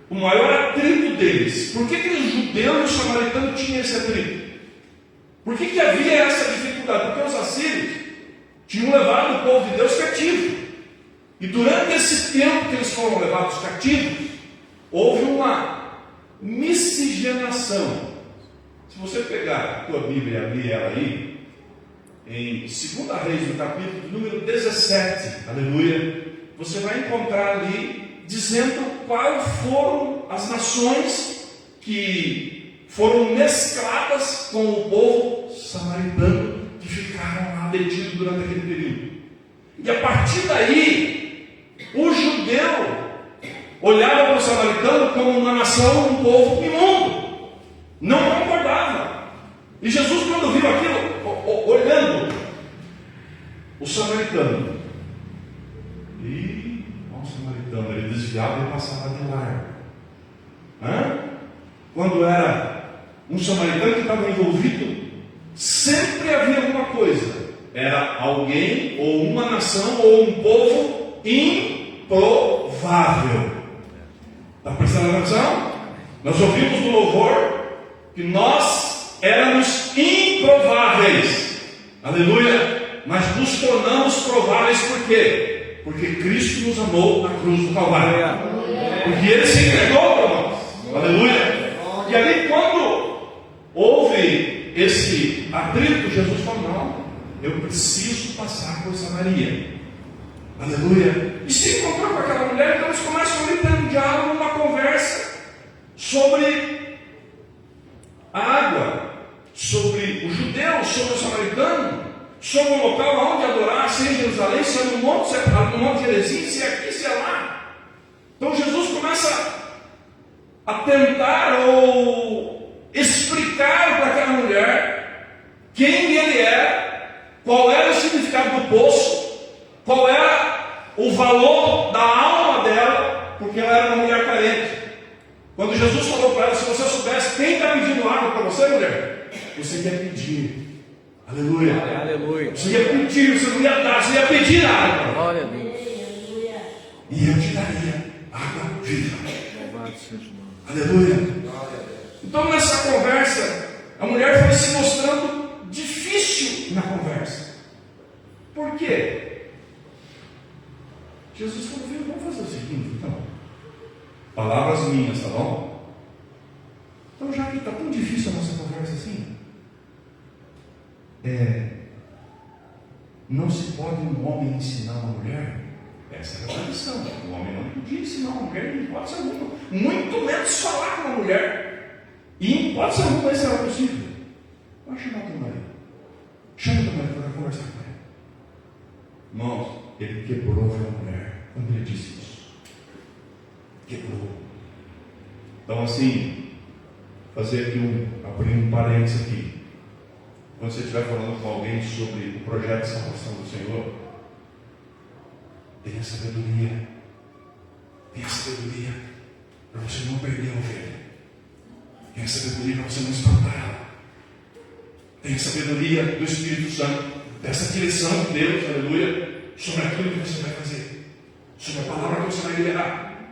S8: o maior atrito deles? Por que os judeus e os samaritanos tinham esse atrito? Por que havia essa dificuldade? Porque os assírios tinham levado o povo de Deus cativo. E durante esse tempo que eles foram levados cativos, houve uma miscigenação. Se você pegar a tua Bíblia e abrir ela aí, em 2 Reis, no capítulo número 17, aleluia, você vai encontrar ali dizendo quais foram as nações que foram mescladas com o povo samaritano que ficaram lá detidos durante aquele período. E a partir daí, o judeu olhava para o samaritano como uma nação, um povo imundo, não concordava. E Jesus, quando viu aquilo, olhando o samaritano, o samaritano, ele desviava e passava de largo. Quando era um samaritano que estava envolvido, sempre havia alguma coisa. Era alguém, ou uma nação, ou um povo improvável. Está prestando atenção? Nós ouvimos no louvor que nós éramos improváveis. Aleluia! Mas nos tornamos prováveis por quê? Porque Cristo nos amou na cruz do Calvário. Porque Ele se entregou para nós. Aleluia! E ali, quando houve esse atrito, Jesus falou: não, eu preciso passar por Samaria. Aleluia! E se encontrou com aquela mulher, então eles começam a ter um diálogo, uma conversa sobre a água, sobre os judeus, sobre o samaritano, sobre o local onde adorar, se em Jerusalém, se é no monte, se é no monte de Gerizim, se é aqui, se é lá. Então Jesus começa a tentar ou explicar para aquela mulher quem ele é, qual era o significado do poço, qual era o valor da alma dela, porque ela era uma mulher carente. Quando Jesus falou para ela: se você soubesse quem está pedindo água para você, mulher, você ia pedir. Aleluia.
S7: Aleluia.
S8: Você ia pedir, você não ia dar, você ia pedir água.
S7: Glória a Deus.
S8: E eu te daria água viva.
S7: Louvado seja o nome.
S8: Aleluia. Então, nessa conversa, a mulher foi se mostrando difícil na conversa. Por quê? Jesus falou: filho, vamos fazer o seguinte, então. Palavras minhas, tá bom? Então, já que está tão difícil a nossa conversa assim, não se pode um homem ensinar uma mulher. Essa era a tradição. O homem não podia ensinar uma mulher em hipótese alguma, muito menos falar com uma mulher. E em hipótese alguma isso era possível. Vai chamar teu marido. Chama teu marido para conversar com ele. Irmãos, ele quebrou a mulher quando ele disse isso. Quebrou. Então, assim, fazer aqui abrir um parênteses aqui. Quando você estiver falando com alguém sobre o projeto de salvação do Senhor, tenha sabedoria. Tenha sabedoria para você não perder a ovelha. Tenha sabedoria para você não espantar ela. Tenha sabedoria do Espírito Santo, dessa direção de Deus, aleluia, sobre aquilo que você vai fazer, sobre a palavra que você vai liberar.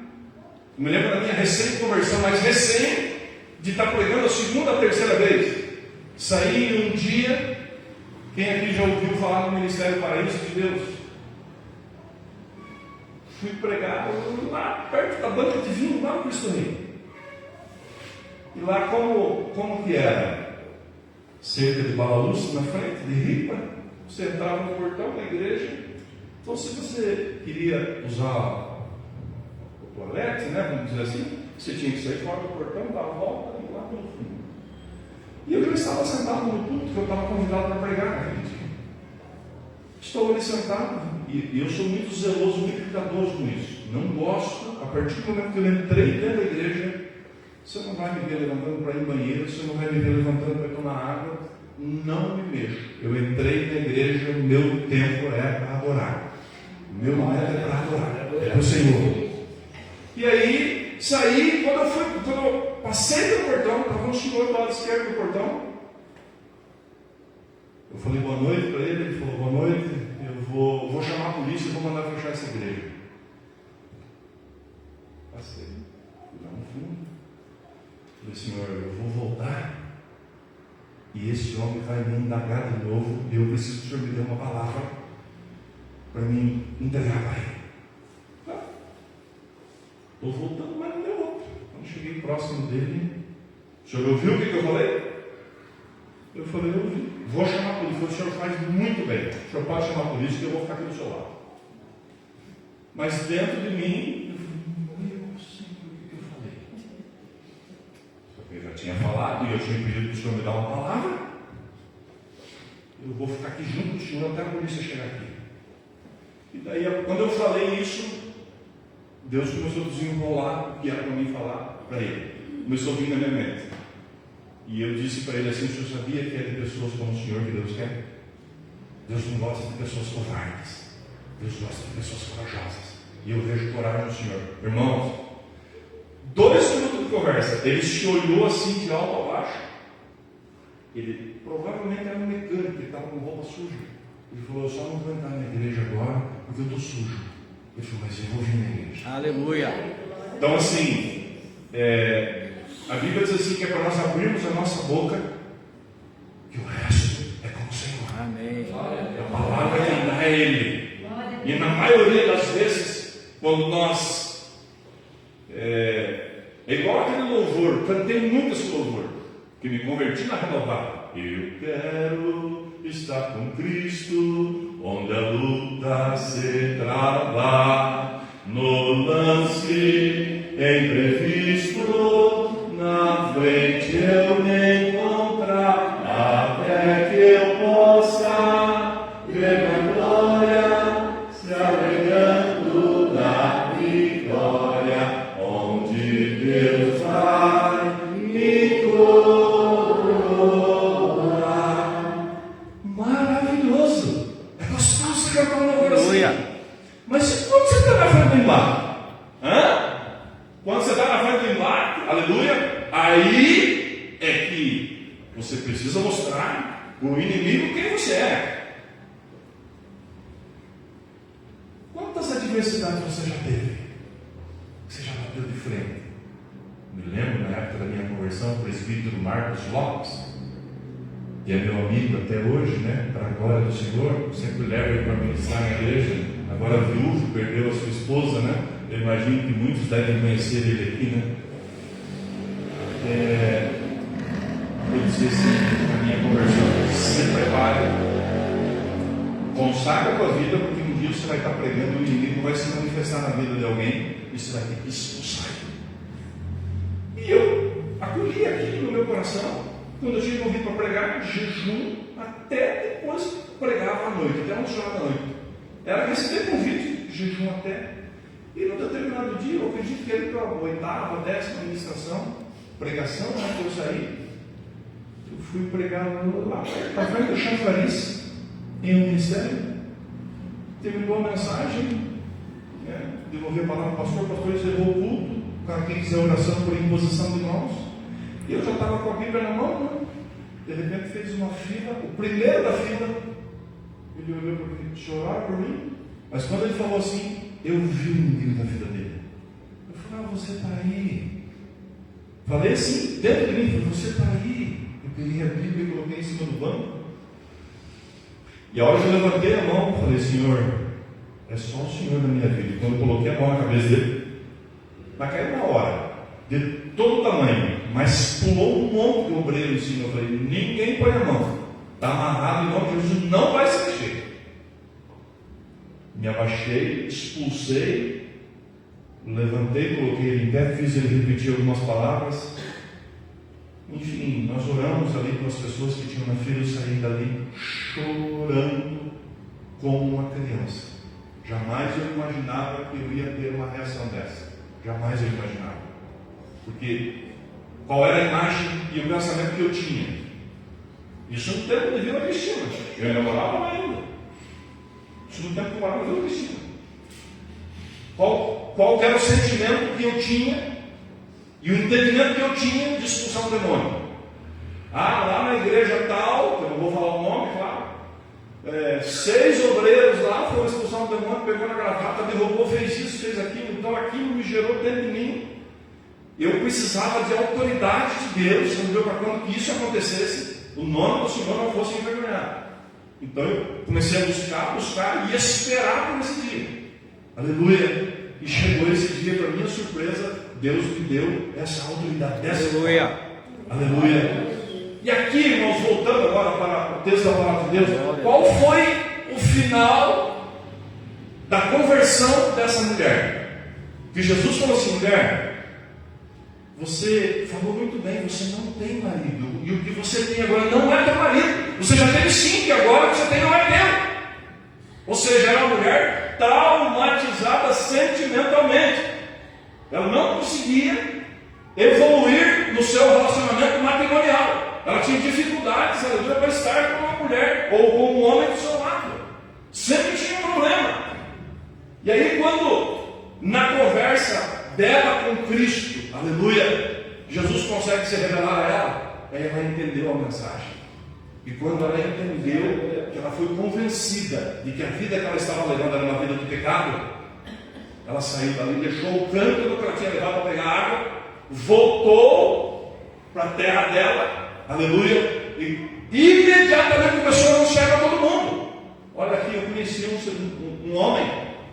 S8: Eu me lembro da minha recém-conversão, mas recém de estar pregando a segunda, a terceira vez. Saí um dia, quem aqui já ouviu falar do Ministério Paraíso de Deus? Fui pregar lá perto da banca de vinho, lá no Cristo Rei. E lá como que era? Cerca de balaúço na frente, de ripa. Você entrava no portão da igreja. Então, se você queria usar o toalete, né, vamos dizer assim, você tinha que sair fora do portão, dar a volta e ir lá pelo fundo. E eu já estava sentado no púlpito, porque eu estava convidado para pregar naquele dia. Estou ali sentado, e eu sou muito zeloso, muito cuidadoso com isso. Não gosto, a partir do momento que eu entrei dentro da igreja, você não vai me ver levantando para ir no banheiro, você não vai me ver levantando para tomar água, não me mexo. Eu entrei na igreja, meu tempo é para adorar. Meu momento é para adorar, é para o Senhor. E aí, saí, quando eu passei pelo portão, estava um senhor do lado esquerdo do portão. Eu falei boa noite para ele, ele falou boa noite, eu vou chamar a polícia e vou mandar fechar essa igreja. Passei, fui lá no fundo. Falei, Senhor, eu vou voltar e esse homem vai me indagar de novo e eu preciso que o Senhor me dê uma palavra para me entregar para ele. Tá. Estou voltando, mas não deu outro. Quando cheguei próximo dele, o Senhor ouviu o que eu falei? Eu falei, eu ouvi. Vou chamar a polícia. Ele falou, o senhor faz muito bem. O senhor pode chamar a polícia que eu vou ficar aqui do seu lado. Mas dentro de mim, eu sei o que eu falei. Eu já tinha falado e eu tinha pedido para o senhor me dar uma palavra. Eu vou ficar aqui junto com o senhor até a polícia chegar aqui. E daí, quando eu falei isso, Deus começou a desenrolar o que era para mim falar para ele. Começou a vir na minha mente. E eu disse para ele assim, o senhor sabia que é de pessoas como o senhor que Deus quer? Deus não gosta de pessoas covardes. Deus gosta de pessoas corajosas. E eu vejo coragem no senhor. Irmãos, 2 minutos de conversa, ele se olhou assim de alto a baixo. Ele provavelmente era um mecânico, ele estava com roupa suja. Ele falou, eu só não vou entrar na igreja agora porque eu estou sujo. Ele falou, mas eu vou vir na igreja.
S7: Aleluia.
S8: Então assim, a Bíblia diz assim que é para nós abrirmos a nossa boca que o resto é com o Senhor.
S7: Amém.
S8: A palavra que dá é Ele. E na maioria das vezes, quando nós é igual aquele louvor, cantei muito esse louvor, que me converti na renovada. Eu quero estar com Cristo, onde a luta se trava, no lance imprevisto. Na frente eu me encontrar, até que eu possa ver a glória se alegrando da vitória, onde Deus vai me coroar. Maravilhoso! É gostoso cantar um louvor assim. Mas quando você está na frente do embarque? Quando você está na frente do embarque, aleluia, aí é que você precisa mostrar o inimigo quem você é. Quantas adversidades você já teve? Você já bateu de frente? Me lembro na época da minha conversão, o presbítero Marcos Lopes, que é meu amigo até hoje, né? Para a glória do Senhor, sempre levo ele para ministrar na igreja. Agora viúvo, perdeu a sua esposa, né? Eu imagino que muitos devem conhecer ele aqui, né? Eu disse assim, na minha conversão, se prepare, consagra a tua vida, porque um dia você vai estar pregando e o inimigo vai se manifestar na vida de alguém e você vai ter que expulsar. E eu acolhi aquilo no meu coração. quando eu tinha convite para pregar, jejum até depois pregava à noite, até 11 horas da noite. Era receber convite, jejum até. E num determinado dia, eu acredito que ele para a 8ª, 10ª ministração, pregação, né, que eu saí, eu fui pregar lá para frente da chanfariz, em um ministério, terminou a mensagem, né, devolvi a palavra ao pastor, o pastor encerrou o culto, para quem quiser oração por imposição de mãos, e eu já estava com a Bíblia na mão, né? De repente fez uma fila, o primeiro da fila, ele olhou para mim, chorar por mim, mas quando ele falou assim, eu vi o inimigo da vida dele. Eu falei, você está aí. Falei assim, dentro de mim, falei, você está aí. Eu peguei a Bíblia e coloquei em cima do banco. E a hora que eu levantei a mão, falei, Senhor, é só o Senhor na minha vida. E quando eu coloquei a mão na cabeça dele, vai cair na hora, de todo tamanho, mas pulou um monte de obreiro em cima. Eu falei, ninguém põe a mão. Está amarrado em nome de Jesus, não vai se mexer. Me abaixei, expulsei, levantei, coloquei ele em pé, fiz ele repetir algumas palavras. Enfim, nós oramos ali com as pessoas que tinham na fila. Eu saí dali chorando como uma criança. Jamais eu imaginava que eu ia ter uma reação dessa. Jamais eu imaginava. Porque qual era a imagem e o pensamento que eu tinha? Isso no tempo de Vila Cristina. Eu ainda morava lá ainda. Isso no tempo que eu morava na Vila Cristina. Qual era o sentimento que eu tinha e o entendimento que eu tinha de expulsar um demônio? Lá na igreja tal, que eu não vou falar o nome, claro, 6 obreiros lá foram expulsar um demônio, pegou na gravata, derrubou, fez isso, fez aquilo. Então aquilo me gerou dentro de mim. Eu precisava de autoridade de Deus, para quando que isso acontecesse, o nome do Senhor não fosse envergonhado. Então eu comecei a buscar e esperar por esse dia. Aleluia! E chegou esse dia, para minha surpresa, Deus me deu essa autoridade.
S9: Aleluia!
S8: Aleluia! E aqui, irmãos, voltando agora para o texto da palavra de Deus, qual foi o final da conversão dessa mulher? Que Jesus falou assim, mulher, você falou muito bem, você não tem marido, e o que você tem agora não é teu marido. Você já teve 5, e agora o que você tem não é teu. Ou seja, era uma mulher traumatizada sentimentalmente. Ela não conseguia evoluir no seu relacionamento matrimonial. Ela tinha dificuldades, aleluia, para estar com uma mulher ou com um homem do seu lado. Sempre tinha um problema. E aí, quando na conversa dela com Cristo, aleluia, Jesus consegue se revelar a ela, aí ela entendeu a mensagem. E quando ela entendeu, que ela foi convencida de que a vida que ela estava levando era uma vida de pecado, ela saiu dali, deixou o cântaro que ela tinha levado para pegar água, voltou para a terra dela, aleluia, e imediatamente começou a anunciar para todo mundo. Olha aqui, eu conheci um homem,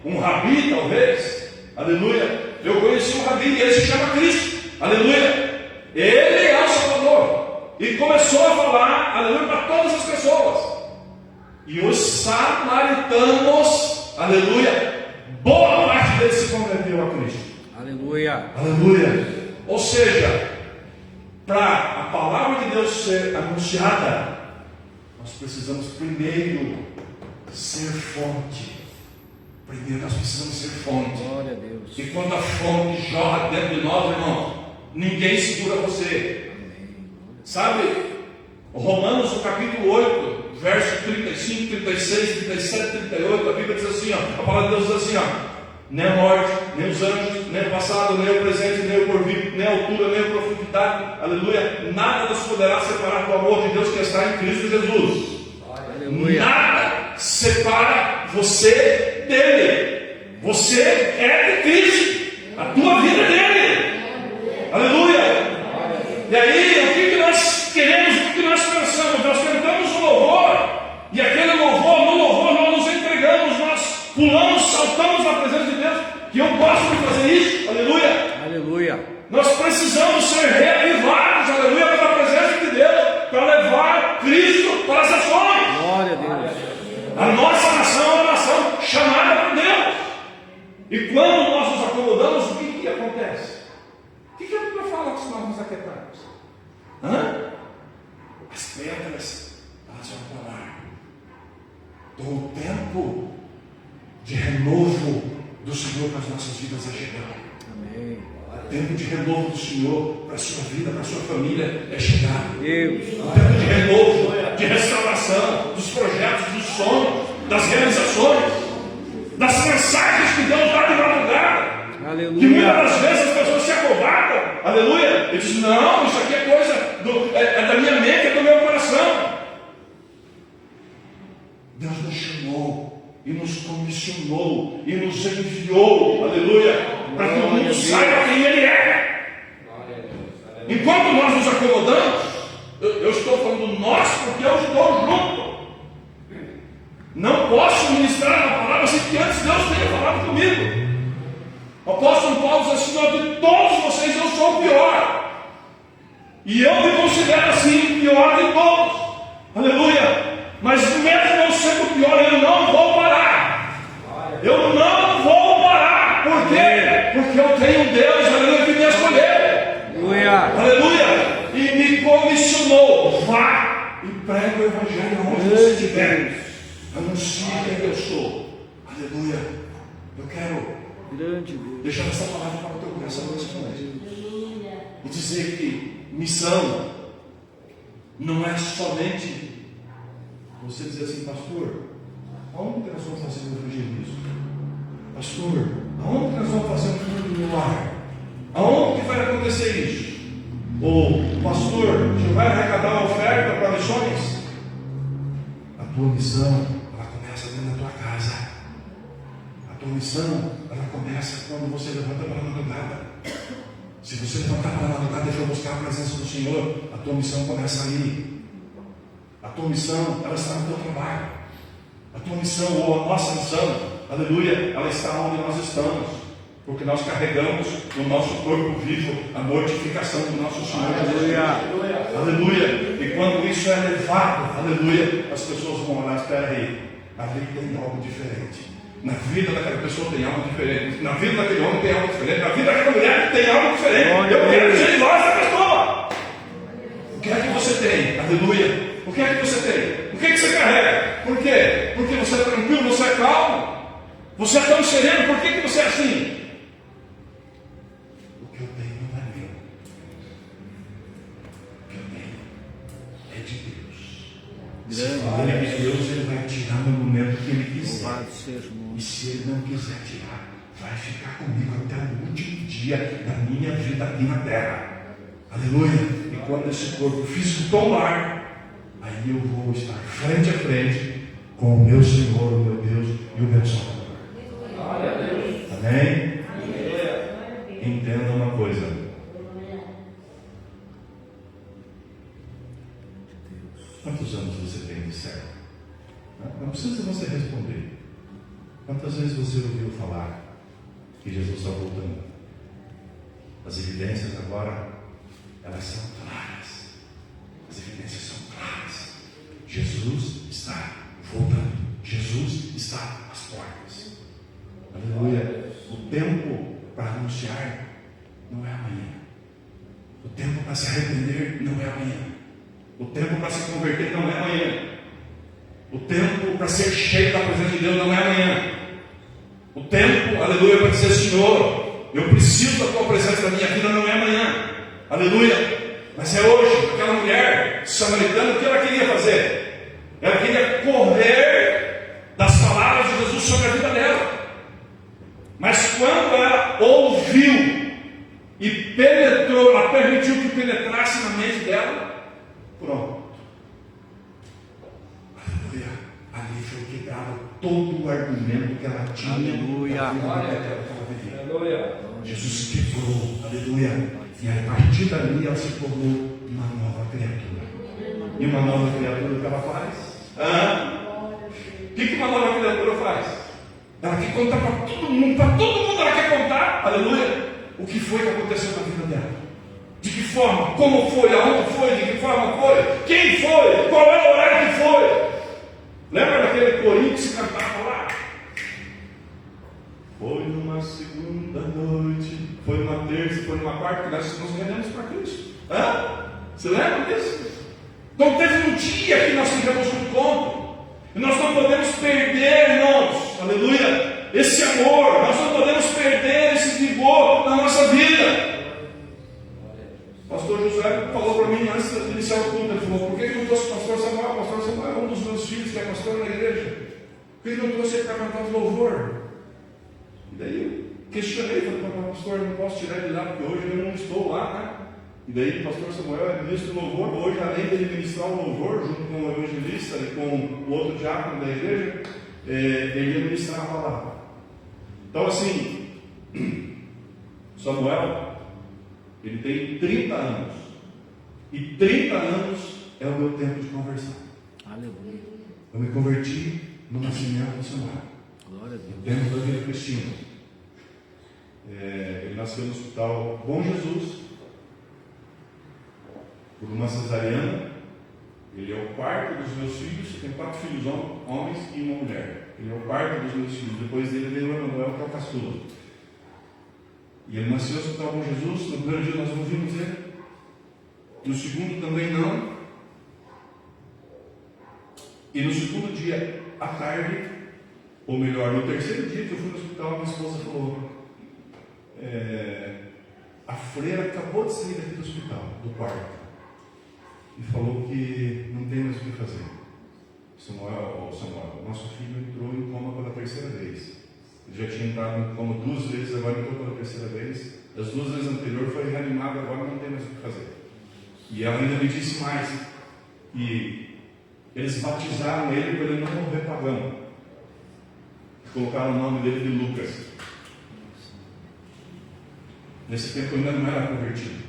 S8: um rabi talvez, aleluia, eu conheci um rabi e ele se chama Cristo, aleluia, ele é o Salvador. E começou a falar, aleluia, para todas as pessoas. E os samaritanos, aleluia, boa parte deles se converteu a Cristo.
S9: Aleluia.
S8: Aleluia. Ou seja, para a palavra de Deus ser anunciada, nós precisamos primeiro ser fonte. Primeiro nós precisamos ser fonte.
S9: Glória a Deus.
S8: E quando a fonte jorra dentro de nós, irmão, ninguém segura você. Sabe, Romanos, no capítulo 8, verso 35, 36, 37, 38, a Bíblia diz assim, ó, a palavra de Deus diz assim, ó, nem a morte, nem os anjos, nem o passado, nem o presente, nem o porvir, nem a altura, nem a profundidade, aleluia, nada nos poderá separar do amor de Deus que está em Cristo Jesus. Aleluia. Nada separa você dele. Você é de Cristo, a tua vida é dele. Aleluia. E aí, o que nós queremos, o que nós pensamos? Nós cantamos o louvor, e aquele louvor, no louvor nós nos entregamos, nós pulamos, saltamos na presença de Deus, que eu gosto de fazer isso, aleluia.
S9: Aleluia.
S8: Nós precisamos ser reavivados, aleluia, pela presença de Deus, para levar Cristo para as nações.
S9: Glória a Deus.
S8: A nossa nação é uma nação chamada por Deus. E quando nós nos acomodamos, o que acontece? O que a Bíblia fala se nós nos aquietarmos? as pedras, elas vão rolar. Então o tempo de renovo do Senhor para as nossas vidas é chegando. O tempo de renovo do Senhor para a sua vida, para a sua família é chegado. O tempo de renovo, de restauração, dos projetos, dos sonhos, das realizações, das mensagens que Deus dá de madrugada.
S7: Aleluia.
S8: Que muitas das vezes as pessoas se acovardam. Aleluia. E dizem, não, isso aqui é coisa é da minha mente, é do meu coração. Deus nos chamou e nos comissionou e nos enviou, aleluia, para que o mundo saiba quem Ele é. Enquanto nós nos acomodamos, eu estou falando nós porque eu estou junto. Não posso ministrar uma palavra sem que antes Deus tenha falado comigo. O apóstolo Paulo diz assim: de todos vocês eu sou o pior. E eu me considero assim, o pior de todos. Aleluia. Mas mesmo eu sendo o pior, eu não vou parar. Eu não vou parar. Por quê? Porque eu tenho um Deus, aleluia, que me escolheu. Aleluia. E me comissionou. Vá e prega o evangelho onde você estiver. Anuncie quem eu sou. Aleluia. Eu quero deixar essa palavra para o teu coração nessa noite. E dizer que missão não é somente você dizer assim, pastor, aonde que nós vamos fazer o evangelismo? Pastor, aonde que nós vamos fazer um culto no lar? Aonde que vai acontecer isso? Ou, pastor, você vai arrecadar uma oferta para missões? A tua missão, ela começa dentro da tua casa. A tua missão, ela começa quando você levanta para a madrugada. Se você levantar para a madrugada e for buscar a presença do Senhor, a tua missão começa ali. A tua missão, ela está no teu trabalho. A tua missão, ou a nossa missão, aleluia, ela está onde nós estamos. Porque nós carregamos no nosso corpo vivo a mortificação do nosso Senhor. Aleluia. Aleluia. E quando isso é levado, aleluia, as pessoas vão olhar, espera aí, ali tem algo diferente. Na vida daquela pessoa tem algo diferente. Na vida daquele homem tem algo diferente. Na vida daquela mulher tem algo diferente. Eu quero ser igual a essa pessoa. O que é que você tem? Aleluia. O que é que você tem? O que é que você carrega? Por quê? Porque você é tranquilo, você é calmo. Você é tão sereno, por que você é assim? O que eu tenho não é meu. O que eu tenho é de Deus. Se ele é de Deus, ele vai tirar no momento que ele quiser. E se ele não quiser tirar, vai ficar comigo até o último dia da minha vida aqui na terra. Aleluia. E quando esse corpo físico tomar, aí eu vou estar frente a frente com o meu Senhor, o meu Deus e o meu Salvador. Amém? Entenda uma coisa. Quantos anos você tem de céu? Não precisa você responder. Quantas vezes você ouviu falar que Jesus está voltando? As evidências agora, elas são claras. As evidências são claras. Jesus está voltando. Jesus está às portas. Aleluia. O tempo para anunciar não é amanhã. O tempo para se arrepender não é amanhã. O tempo para se converter não é amanhã. O tempo para ser cheio da presença de Deus não é amanhã. O tempo, aleluia, para dizer, Senhor, eu preciso da tua presença na minha vida, não é amanhã. Aleluia. Mas é hoje. Aquela mulher samaritana, o que ela queria fazer? Ela queria correr das palavras de Jesus sobre a vida dela. Mas quando ela ouviu e penetrou, ela permitiu que penetrasse na mente dela, pronto. Aleluia. Ali foi quebrado todo o argumento que ela tinha. Aleluia. Aleluia. Jesus quebrou. Aleluia. E a partir dali ela se tornou uma nova criatura. E uma nova criatura, o que ela faz? O que uma nova criatura faz? Ela quer contar para todo mundo ela quer contar, aleluia, o que foi que aconteceu na vida dela. De que forma, como foi, aonde foi, de que forma foi, quem foi, qual é o horário que foi. Lembra daquele corinho que se cantava lá? Foi numa segunda noite, foi numa terça, foi numa quarta, que nós nos rendemos para Cristo. Você lembra disso? Então teve um dia que nós tivemos um encontro. E nós não podemos perder, irmãos, aleluia, esse amor. Nós não podemos perder esse vigor na nossa vida. O pastor José falou para mim antes de iniciar o culto, ele falou: por que eu não trouxe o pastor Samuel? O pastor Samuel é um dos meus filhos que é pastor na igreja. Por que eu não trouxe ele para cantar o louvor? E daí eu questionei, falei: pastor, eu não posso tirar ele lá, porque hoje eu não estou lá, né? E daí o pastor Samuel é ministro do louvor. Hoje, além dele ministrar o louvor, junto com o evangelista e com o outro diácono da igreja, ele ia ministrar a palavra. Então, assim, Samuel, ele tem 30 anos. E 30 anos é o meu tempo de conversão.
S7: Aleluia.
S8: Eu me converti no nascimento de Samuel.
S7: Glória a Deus.
S8: No tempo da vida cristina. Ele nasceu no hospital Bom Jesus, por uma cesariana. Ele é o quarto dos meus filhos. Eu tenho 4 filhos homens e uma mulher. Ele é o quarto dos meus filhos. Depois dele veio o Emanuel, que é o caçula. E ele nasceu no hospital Bom Jesus. No primeiro dia nós não vimos ele. No segundo também não. E no segundo dia à tarde, ou melhor, no terceiro dia que eu fui no hospital, minha esposa falou: a freira acabou de sair daqui do hospital, do quarto, e falou que não tem mais o que fazer. Samuel, nosso filho entrou em coma pela terceira vez. Ele já tinha entrado em coma 2 vezes, agora entrou pela terceira vez. As 2 vezes anteriores foi reanimado, agora não tem mais o que fazer. E ela ainda me disse mais, que eles batizaram ele para ele não morrer pagão. Colocaram o nome dele de Lucas. Nesse tempo eu ainda não era convertido.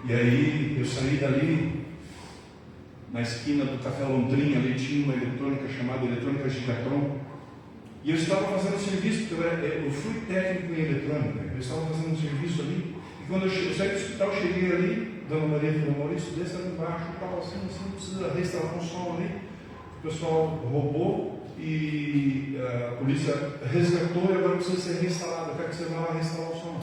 S8: E aí eu saí dali, na esquina do Café Londrina, ali tinha uma eletrônica chamada Eletrônica Gigatron. E eu estava fazendo serviço, porque eu fui técnico em eletrônica. Eu estava fazendo um serviço ali. E quando eu saí do hospital, cheguei ali, Dona Maria falou: Maurício, desça ali embaixo, tal, assim, precisa restaurar um som ali. O pessoal roubou e a polícia resgatou e agora precisa ser reinstalado. Eu quero que você vá lá restaurar o som.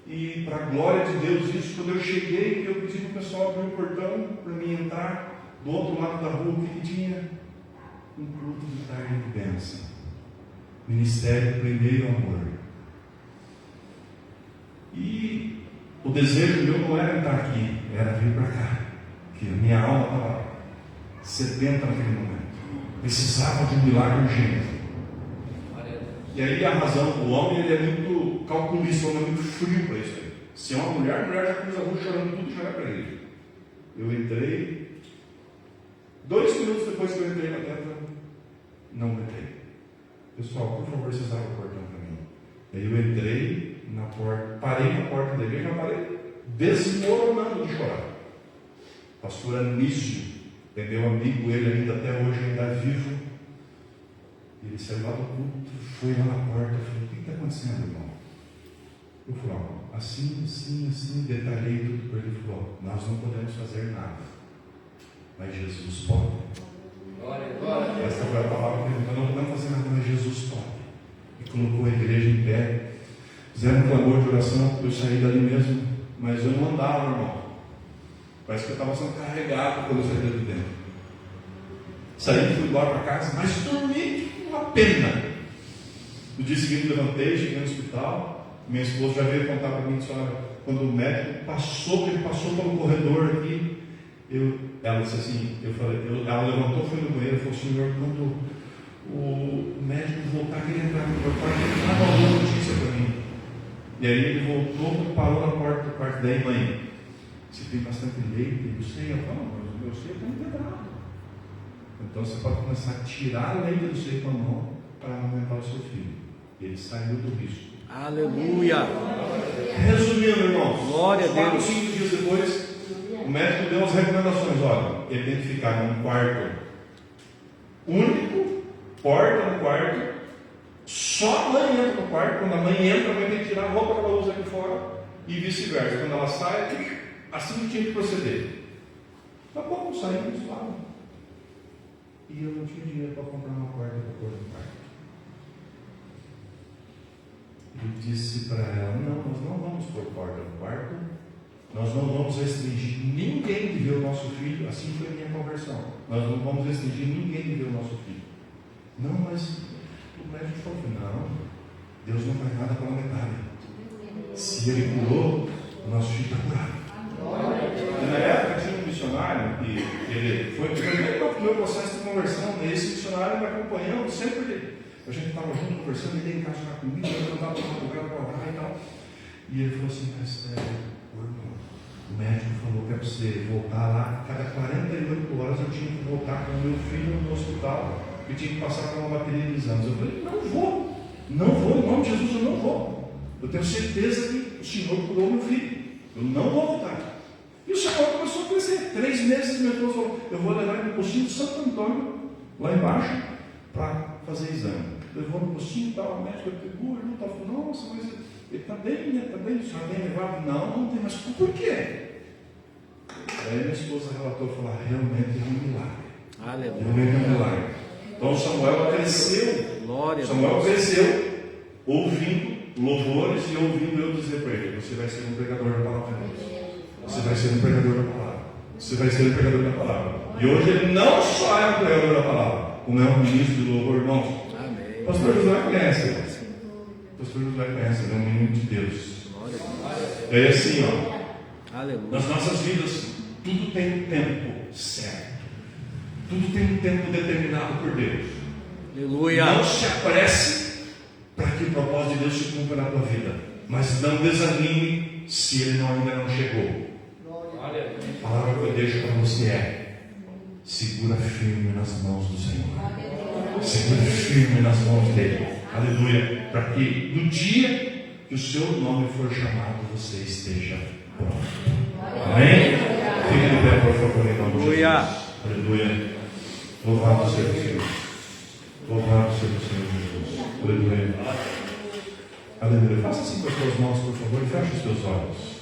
S8: E para a glória de Deus, isso, quando eu cheguei, eu pedi para o pessoal abrir o portão para mim entrar. Do outro lado da rua, o que tinha? Um culto de tarde de bênção. Ministério Primeiro Amor. E o desejo meu não era estar aqui, era vir para cá. Porque a minha alma estava sedenta naquele momento. Precisava de um milagre urgente. E aí a razão, o homem ele é muito calculista, o homem é muito frio para isso aí. Se é uma mulher, a mulher já cruza a rua chorando tudo e chora para ele. Eu entrei, 2 minutos depois que eu entrei lá dentro, não entrei. Pessoal, por favor, vocês abrem o portão para mim. Aí eu entrei na porta, parei na porta da igreja, parei desmoronando de chorar. Pastor Anísio, é meu amigo, ele ainda até hoje ainda vivo. Ele saiu lá do culto, foi lá na porta, falou: o que está acontecendo, irmão? Eu falei: assim, detalhei tudo para ele. Ele falou: nós não podemos fazer nada, mas Jesus pode. Essa foi a palavra que ele falou: não podemos fazer nada, mas Jesus pode. E colocou a igreja em pé, fizeram um clamor de oração. Eu saí dali mesmo, mas eu não andava, irmão. Parece que eu estava sendo carregado quando eu saí dali dentro. Saí, fui embora para casa, mas dormi uma pena. No dia seguinte levantei, cheguei no hospital. Minha esposa já veio contar para mim: quando o médico passou, ele passou pelo corredor aqui, ela disse assim, ela levantou, foi no banheiro e falou: Senhor, quando o médico voltar, que ele entrar no meu quarto, ele dá uma boa notícia para mim. E aí ele voltou, parou na porta do quarto. Daí, mãe, você tem bastante leite? Eu sei. Eu falo: mas o meu seio está integrado. Então você pode começar a tirar a leite do seio com a mão para aumentar o seu filho. Ele saiu do risco.
S7: Aleluia.
S8: Resumindo, irmãos,
S7: glória a Deus.
S8: 4, 5 dias depois, o médico deu as recomendações: olha, ele tem que ficar num quarto único, porta no quarto, só a mãe entra no quarto. Quando a mãe entra, a mãe tem que tirar a roupa que ela usa aqui fora, e vice-versa. Quando ela sai, assim que tinha que proceder. Daqui a pouco saímos lá, e eu não tinha dinheiro para comprar uma porta para pôr no quarto. Ele disse para ela: não, nós não vamos pôr porta no quarto, nós não vamos restringir ninguém de ver o nosso filho Assim foi a minha conversão. Nós não vamos restringir ninguém de ver o nosso filho. Não, mas o médico falou: não, Deus não faz nada pela metade. Se ele curou, o nosso filho está curado. E na época tinha um missionário que ele foi o meu processo de conversão. E esse missionário me acompanhando sempre. A gente estava junto conversando, ele ia em casa jogar comigo, eu estava tomando lugar para orar e tal. E ele falou assim: mas o médico falou que é para você voltar lá, cada 48 horas eu tinha que voltar com o meu filho no hospital, eu tinha que passar por uma bateria de exames. Eu falei: não vou, em nome de Jesus eu não vou. Eu tenho certeza que o Senhor curou meu filho, eu não vou voltar. E o Senhor começou a crescer. 3 meses meu esposo falou: eu vou levar ele no postinho de Santo Antônio, lá embaixo, para fazer exame. Levou no postinho e tal, a médica pegou, ele estava falando: nossa, mas ele está bem, né? Está bem, o senhor tem levado? Não tem, mas por quê? Aí minha esposa relatou e falou: realmente é um milagre.
S7: Aleluia.
S8: Realmente é um milagre. Então Samuel cresceu.
S7: Glória.
S8: Samuel cresceu ouvindo louvores e ouvindo eu dizer para ele: você vai ser um pregador da palavra de Deus. Você vai ser um pregador da palavra. Você vai ser um pregador da palavra. E hoje ele não só é um pregador da palavra, como é um ministro de louvor, irmãos.
S7: Amém.
S8: O pastor Josué conhece. O pastor Josué conhece, ele é um menino de Deus. É assim, ó.
S7: Aleluia.
S8: Nas nossas vidas, tudo tem um tempo certo. Tudo tem um tempo determinado por Deus.
S7: Aleluia.
S8: Não se apresse para que o propósito de Deus se cumpra na tua vida. Mas não desanime se ele ainda não chegou. A palavra que eu deixo para você é: segura firme nas mãos do Senhor. Segura firme nas mãos dele. Aleluia. Para que no dia que o seu nome for chamado, você esteja pronto. Amém? Fique de pé, por favor, em nome de Jesus. Aleluia. Louvado seja o Senhor. Louvado seja o Senhor Jesus. Aleluia. Aleluia. Faça assim com as suas mãos, por favor, e feche os seus olhos.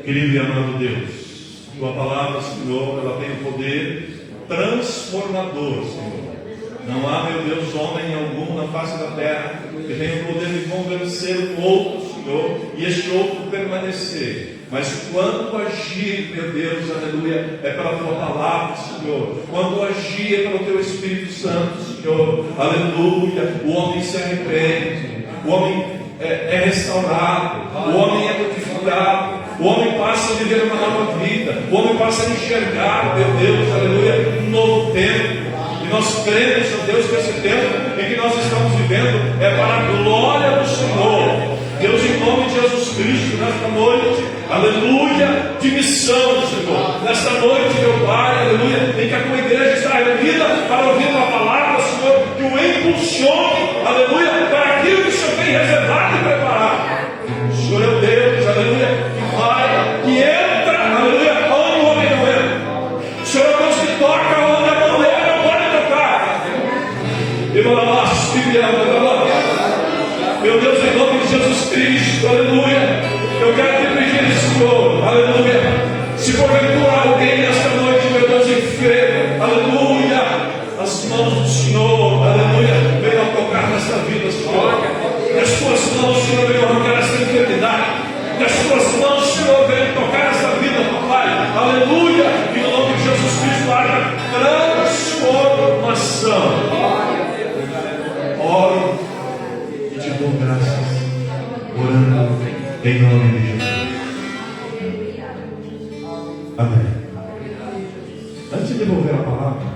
S8: Querido e amado Deus, tua palavra, Senhor, ela tem o poder transformador, Senhor. Não há, meu Deus, homem algum na face da terra que tenha o poder de convencer o outro, Senhor, e este outro permanecer. Mas quando agir, meu Deus, aleluia, é pela tua palavra, Senhor. Quando agir é pelo teu Espírito Santo, Senhor, aleluia, o homem se arrepende, o homem é restaurado, o homem é modificado, o homem passa a viver uma nova vida, o homem passa a enxergar, meu Deus, aleluia, um novo tempo. E nós cremos, ó Deus, que esse tempo em que nós estamos vivendo é para a glória do Senhor. Deus, em nome de Jesus Cristo, nesta noite, aleluia, de missão, Senhor. Nesta noite, meu Pai, aleluia, em que a tua igreja está reunida para ouvir a palavra, Senhor, que o impulsione, aleluia, para aquilo que o Senhor tem reservado e preparado. O Senhor é o Deus, aleluia, que vai, que entra, aleluia, onde o homem não entra. O Senhor é o Deus que toca onde a mulher não pode tocar. Meu Deus, em nome de Jesus Cristo, aleluia, eu quero te pedir, Senhor, aleluia, se porventura alguém nesta noite, meu Deus, enfermo, aleluia, as mãos do Senhor, aleluia, venham tocar nesta vida, Senhor. Nas tuas mãos, Senhor, venham arrancar esta enfermidade. Nas tuas mãos, Senhor, venham tocar esta vida, papai, aleluia, e no nome de Jesus Cristo haja transformação. Oro e te dou graças, orando em nome de Jesus. Amém. Antes de devolver a palavra,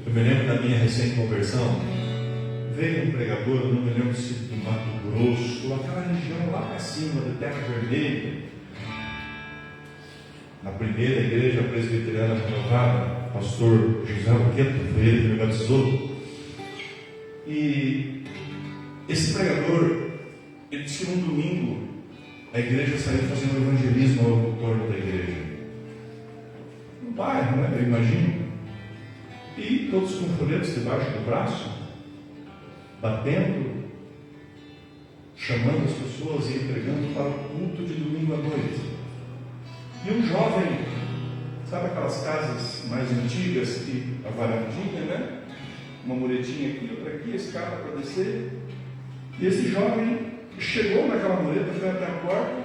S8: eu me lembro da minha recém-conversão. Veio um pregador, eu não me lembro se do Mato Grosso, aquela região lá para cima, de Terra Vermelha, na primeira igreja presbiteriana renovada, pastor José Alqueto, foi ele que me batizou. E esse pregador, ele disse que num domingo a igreja saiu fazendo evangelismo ao torno da igreja, no bairro, né? Eu imagino. E todos com folhetos debaixo do braço, batendo, chamando as pessoas e entregando para o culto de domingo à noite. E um jovem, sabe aquelas casas mais antigas que a varandinha, né? Uma muretinha aqui, outra aqui, escada para descer. E esse jovem chegou naquela mureta, foi até a porta,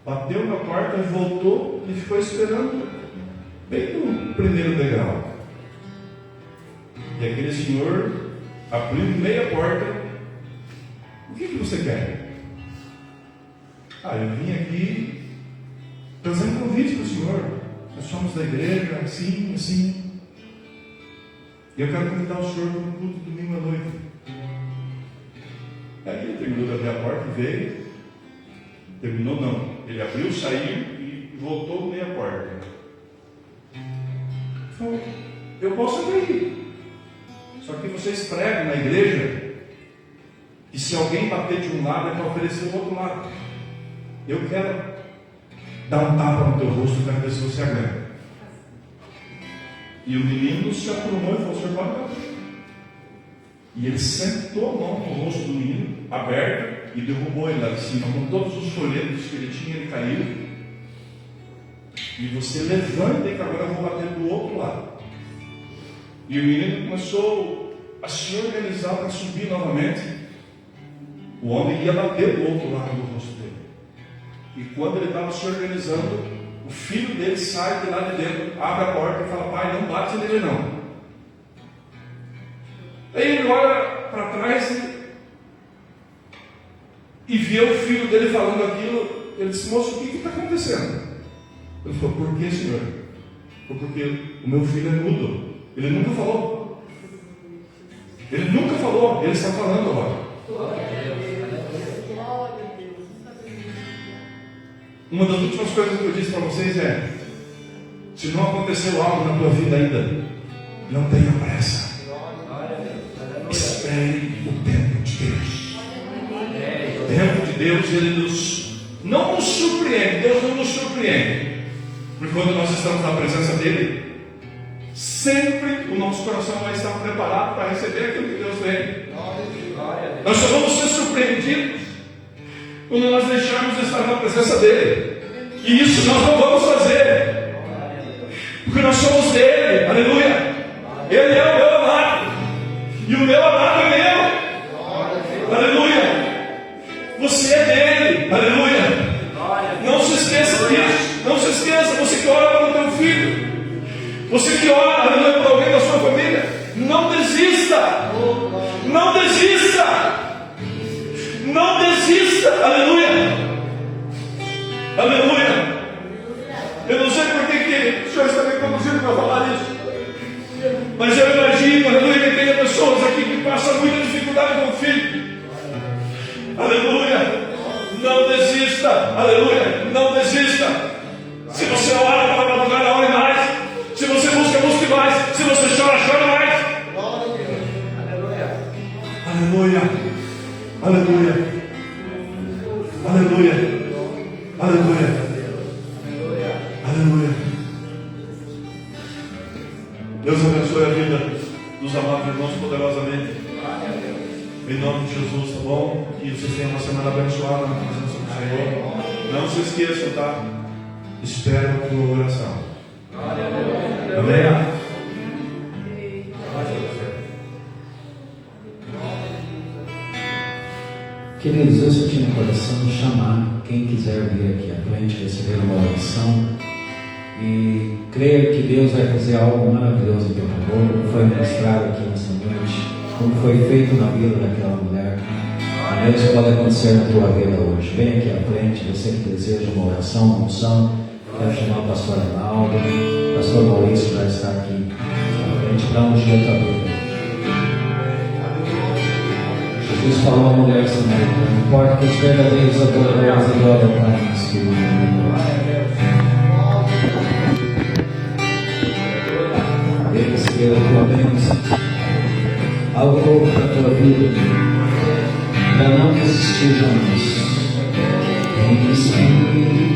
S8: bateu na porta, voltou e ficou esperando, bem no primeiro degrau. E aquele senhor abriu meia porta. O que você quer? Eu vim aqui trazer um convite para o senhor. Nós somos da igreja, assim, assim. E eu quero convidar o senhor para um culto domingo à noite. Aí ele terminou de abrir a porta e veio. Terminou não. Ele abriu, saiu e voltou meia porta. Falou, eu posso até ir. Só que vocês pregam na igreja que se alguém bater de um lado é para oferecer o outro lado. Eu quero dar um tapa no teu rosto, quero ver se você aguenta. E o menino se aprumou e falou, senhor, pode dar. E ele sentou a mão no rosto do menino, aberto, e derrubou ele lá de cima, com todos os folhetos que ele tinha, ele caiu. E você levanta, que agora eu vou bater do outro lado. E o menino começou a se organizar para subir novamente. O homem ia bater do outro lado do rosto dele. E quando ele estava se organizando, o filho dele sai de lá de dentro, abre a porta e fala, pai, não bate nele não. Aí ele olha para trás e vê o filho dele falando aquilo. Ele disse, moço, o que está acontecendo? Ele falou, por que, senhor? Porque o meu filho é mudo. Ele nunca falou. Ele nunca falou. Ele está falando agora. Uma das últimas coisas que eu disse para vocês é: se não aconteceu algo na tua vida ainda, não tenha pressa. Espere o tempo de Deus. O tempo de Deus, Ele não nos surpreende. Deus não nos surpreende. Porque quando nós estamos na presença dEle, sempre o nosso coração vai estar preparado para receber aquilo que Deus tem. Nós só vamos ser surpreendidos quando nós deixarmos de estar na presença dEle. E isso nós não vamos fazer, porque nós somos dEle. Aleluia. Ele é o meu amado, e o meu amado é meu. Aleluia. Você é dEle. Aleluia. Não se esqueça disso. Não se esqueça. Você que ora para o teu filho, você que ora, aleluia, para alguém da sua família, não desista. Não desista. Não desista. Aleluia. Aleluia. Eu não sei por que o Senhor está me conduzindo para falar isso, mas eu imagino, aleluia, que tem pessoas aqui que passam muita dificuldade com o filho. Aleluia. Não desista. Aleluia. Não desista. Se você ora para madrugada, ore mais. Se você busca, busque mais. Se você chora, chore mais. Aleluia. Aleluia. Aleluia. Aleluia. Aleluia. Aleluia. Deus abençoe a vida dos amados irmãos poderosamente. Em nome de Jesus, tá bom? Que vocês tenham uma semana abençoada na presença do Senhor. Não se esqueçam, tá? Espero a tua oração. Amém?
S7: Queridos, eu senti no coração de chamar quem quiser vir aqui à frente, receber uma oração. E creio que Deus vai fazer algo maravilhoso em teu favor, como foi mostrado aqui nessa noite, como foi feito na vida daquela mulher. A mesma pode acontecer na tua vida hoje. Vem aqui à frente, você que deseja uma oração, uma unção. Quero chamar o pastor Arnaldo, o pastor Maurício já está aqui à frente para ungir a tua vida. Jesus falou à mulher samaritana: não importa que os verdadeiros adoradores adoram o Pai no Espírito. Ele recebeu a tua bênção, algo novo para a tua vida, para não desistir jamais. Em Espírito.